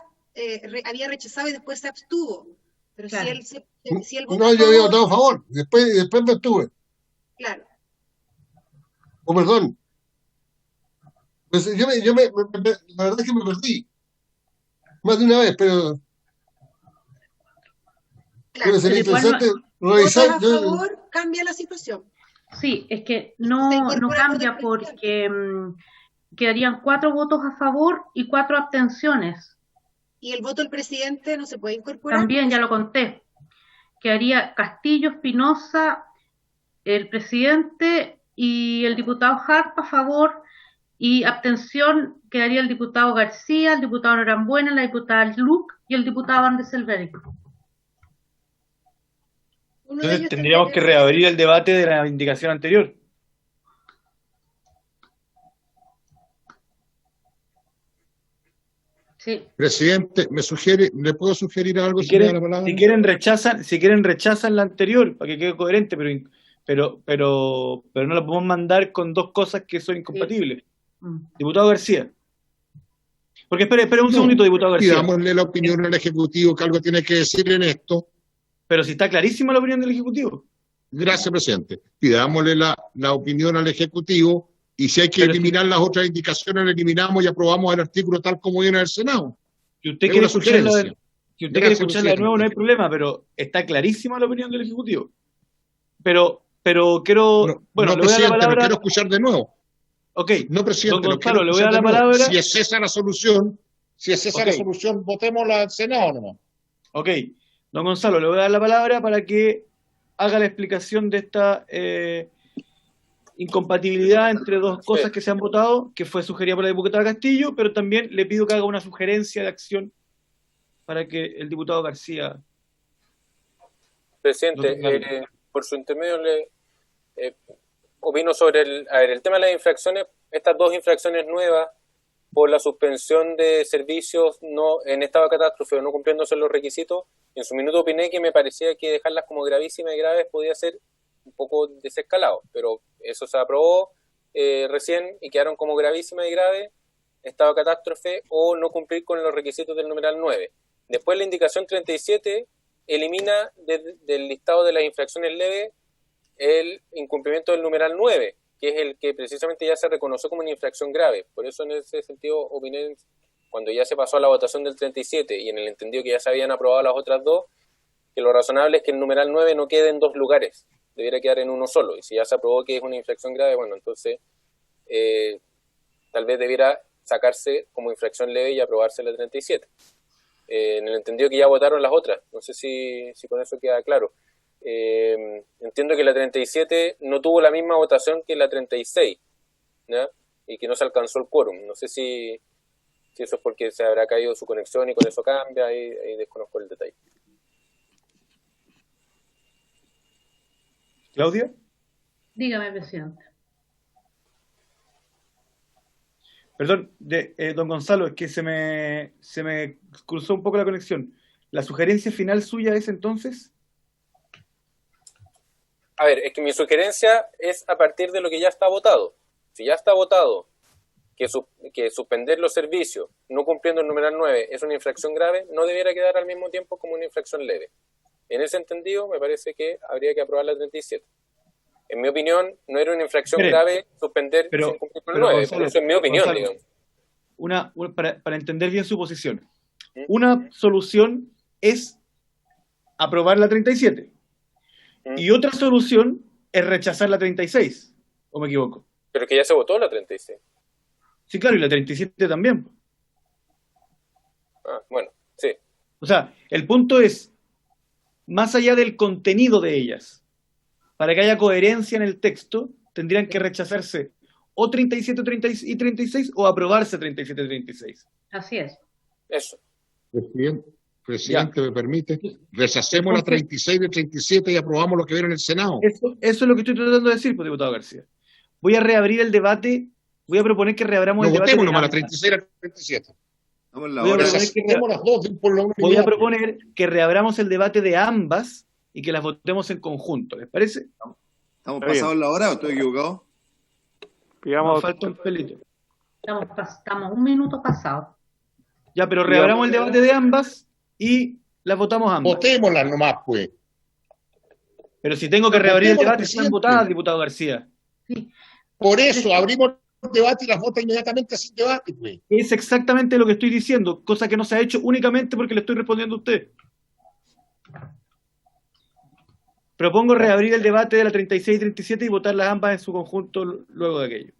había rechazado y después se abstuvo. Pero claro. si él No, votó yo había votado a favor, después me estuve. claro. Oh, perdón. Pues la verdad es que me perdí. Más de una vez, pero debe ser Pero igual interesante Votos revisar. a favor, cambia la situación. Sí, es que Se no incorpora el voto cambia del presidente. porque quedarían 4 votos a favor y 4 abstenciones. Y el voto del presidente no se puede incorporar. También ya lo conté. Quedaría Castillo, Espinosa, el presidente y el diputado Jarpa a favor, y abstención quedaría el diputado García, el diputado Norambuena, la diputada Luc y el diputado Van de Selberg. Uno de Entonces ellos tendríamos que tendría reabrir el debate de la indicación anterior. Sí. Presidente, ¿le puedo sugerir algo? Si si me da quieren, la palabra? si quieren rechazan la anterior para que quede coherente, pero no la podemos mandar con 2 cosas que son incompatibles. Diputado García. Porque espere un segundito, diputado García. Pidámosle la opinión al Ejecutivo, que algo tiene que decir en esto. Pero si está clarísima la opinión del Ejecutivo. Gracias, presidente. Pidámosle la opinión al Ejecutivo, y si hay que eliminar las otras indicaciones, la eliminamos y aprobamos el artículo tal como viene del Senado. Si usted Es quiere una escucharla, sugerencia. si usted quiere Gracias, escucharla de nuevo, no hay presidente. problema, pero está clarísima la opinión del Ejecutivo. Pero quiero, bueno, No, le voy a dar la presidente, lo palabra. quiero escuchar de nuevo. Ok, No, presidente, don lo quiero Gonzalo, le voy a escuchar dar la de nuevo. palabra. Si es esa la solución, Ok. votémosla al Senado nomás. Ok, don Gonzalo, le voy a dar la palabra para que haga la explicación de esta incompatibilidad entre 2 cosas que se han votado, que fue sugerida por la diputada Castillo, pero también le pido que haga una sugerencia de acción para que el diputado García... Presidente, por su intermedio opino sobre el tema de las infracciones, estas 2 infracciones nuevas por la suspensión de servicios no en estado de catástrofe o no cumpliéndose los requisitos. En su minuto opiné que me parecía que dejarlas como gravísimas y graves podía ser un poco desescalado, pero eso se aprobó recién y quedaron como gravísimas y graves, estado de catástrofe o no cumplir con los requisitos del numeral 9. Después la indicación 37 elimina del listado de las infracciones leves el incumplimiento del numeral 9, que es el que precisamente ya se reconoció como una infracción grave. Por eso en ese sentido opiné, cuando ya se pasó a la votación del 37 y en el entendido que ya se habían aprobado las otras 2, que lo razonable es que el numeral 9 no quede en 2 lugares, debiera quedar en uno solo. Y si ya se aprobó que es una infracción grave, bueno, entonces tal vez debiera sacarse como infracción leve y aprobarse la 37. En el entendido que ya votaron las otras, no sé si con eso queda claro. Entiendo que la 37 no tuvo la misma votación que la 36, ¿ya? Y que no se alcanzó el quórum. No sé si eso es porque se habrá caído su conexión y con eso cambia, ahí desconozco el detalle. ¿Claudia? Dígame, presidente. Perdón, don Gonzalo, es que se me cruzó un poco la conexión. ¿La sugerencia final suya es entonces? A ver, es que mi sugerencia es a partir de lo que ya está votado. Si ya está votado que suspender los servicios no cumpliendo el numeral 9 es una infracción grave, no debiera quedar al mismo tiempo como una infracción leve. En ese entendido, me parece que habría que aprobar la 37. En mi opinión, no era una infracción grave suspender sin cumplir con el 9, Gonzalo, por eso es mi opinión, Gonzalo, digamos. Para entender bien su posición, una solución es aprobar la 37 y otra solución es rechazar la 36, ¿o me equivoco? Pero que ya se votó la 36. Sí, claro, y la 37 también. Bueno, sí. O sea, el punto es, más allá del contenido de ellas, para que haya coherencia en el texto, tendrían que rechazarse o 37 y 36 o aprobarse 37 y 36. Así es. Eso. Presidente, ¿me permite? Rechacemos la 36 y 37 y aprobamos lo que viene en el Senado. Eso es lo que estoy tratando de decir, pues, diputado García. Voy a reabrir el debate, voy a proponer que reabramos el debate. Votemos nomás la 36 y la 37. Voy a proponer que reabramos el debate de ambas y que las votemos en conjunto, ¿les parece? ¿Estamos pasados la hora o estoy equivocado? Nos falta un pelito. Estamos un minuto pasado. Ya, pero reabramos el debate de ambas y las votamos ambas. Votémoslas nomás, pues. Pero si tengo que reabrir el debate, están votadas, diputado García. Sí. Por eso, abrimos el debate y las vota inmediatamente sin debate, pues. Es exactamente lo que estoy diciendo, cosa que no se ha hecho únicamente porque le estoy respondiendo a usted. Propongo reabrir el debate de la 36 y 37 y votarlas ambas en su conjunto luego de aquello.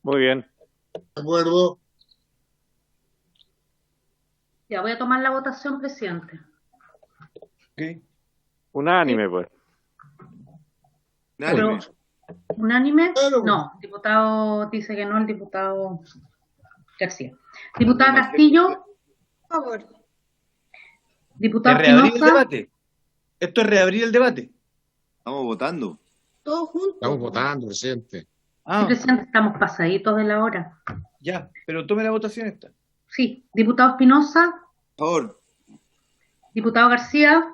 Muy bien. De acuerdo. Ya voy a tomar la votación, presidente. Okay. Unánime, pues. Pero, ¿unánime? Claro. No, diputado dice que no, el diputado García. Diputada Castillo. Por favor. Diputado ¿Reabrir el Espinosa. debate? Esto es reabrir el debate. Estamos votando. Todos juntos. Estamos votando, presidente. Sí, presidente, estamos pasaditos de la hora. Ya, pero tome la votación esta. Sí, diputado Espinosa. Por favor. Diputado García.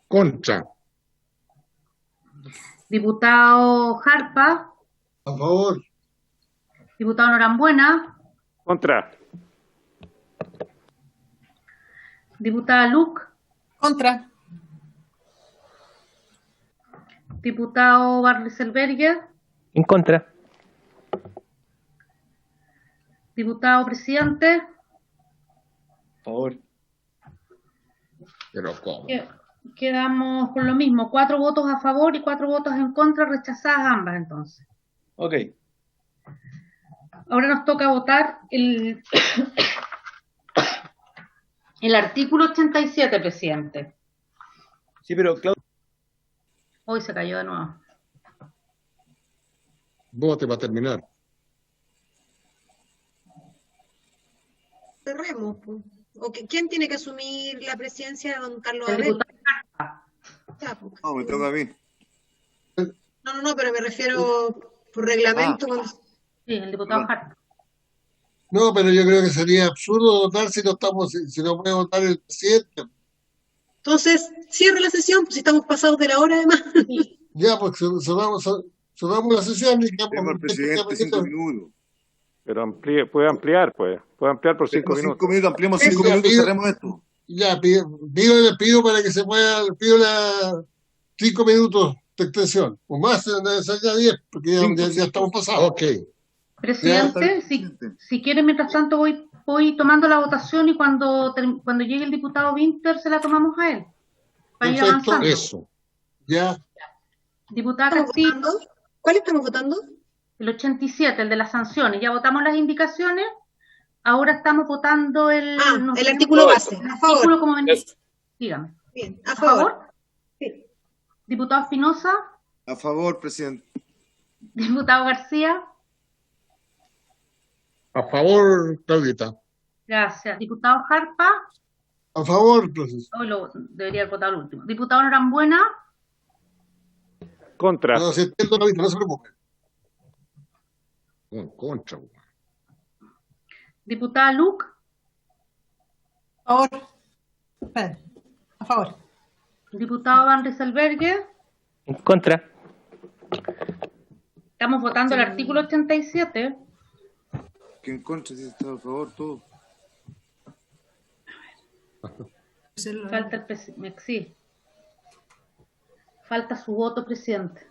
Contra. Diputado Jarpa. A favor. Diputado Norambuena. Contra. Diputada Luc. Contra. Diputado Barriselberger. En contra. Diputado Presidente. Por favor. Pero ¿cómo? Quedamos con lo mismo, 4 votos a favor y 4 votos en contra, rechazadas ambas entonces. Ok. Ahora nos toca votar el artículo 87, presidente. Sí, pero Claudio. Hoy se cayó de nuevo. Vote para terminar. Cerremos. Pues. ¿Quién tiene que asumir la presidencia de don Carlos El Abel? diputado Ya, pues. No, me toca a mí. No, pero me refiero por reglamento. Sí, el diputado Jarpa. No, pero yo creo que sería absurdo votar si no puede votar el presidente. Entonces, cierre la sesión, pues si estamos pasados de la hora además. Ya, pues cerramos la sesión y quedamos. Tengo al presidente 5 minutos. Pero puede ampliar, pues. Puede ampliar por 5 minutos. 5 minutos, ampliemos 5 minutos y cerremos esto. Ya, pido para que se pueda, pido 5 minutos de extensión, o más, ya 10, porque ya estamos pasados. Ok. Presidente, si quiere, mientras tanto voy tomando la votación y cuando llegue el diputado Winter se la tomamos a él. Para ir Perfecto, avanzando. Eso. Ya. Diputada Castillo. ¿Cuál estamos votando? El 87, el de las sanciones. Ya votamos las indicaciones. Ahora estamos votando el artículo base. A favor. Artículo como venía. Dígame. Bien, a favor. Sí. Diputado Espinosa. A favor, presidente. Diputado García. A favor, Claudita. Gracias. Diputado Jarpa. A favor, profesor. Hoy debería haber votado el último. Diputado Norambuena. Contra. No, si entiendo la vista, no se preocupe. Contra. Diputada Luc. A favor. A favor. Diputado Van Rieselberghe. En contra. Estamos votando el artículo 87. Que en contra, si está a favor, todo. Falta el presidente. Sí. Falta su voto, presidente.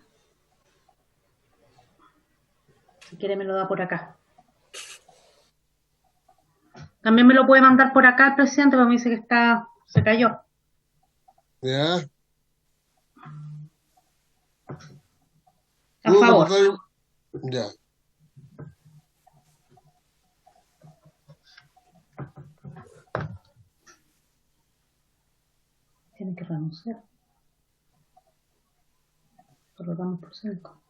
Si quiere me lo da por acá. También me lo puede mandar por acá el presidente, porque me dice que se cayó. Ya. A favor. Ya. Tiene que renunciar. Lo damos por 5.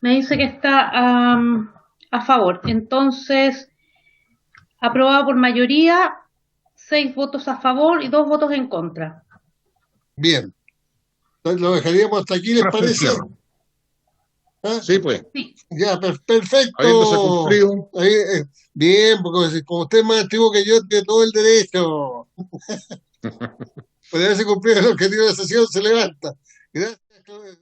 Me dice que está a favor. Entonces, aprobado por mayoría, 6 votos a favor y 2 votos en contra. Bien. Entonces lo dejaríamos hasta aquí, ¿les parece? ¿Ah? Sí, pues. Sí. Ya, perfecto. Habiéndose cumplido. Ahí, bien, porque como usted es más antiguo que yo, tiene todo el derecho. Por haberse cumplido el objetivo de la sesión, se levanta. Gracias, Claudia.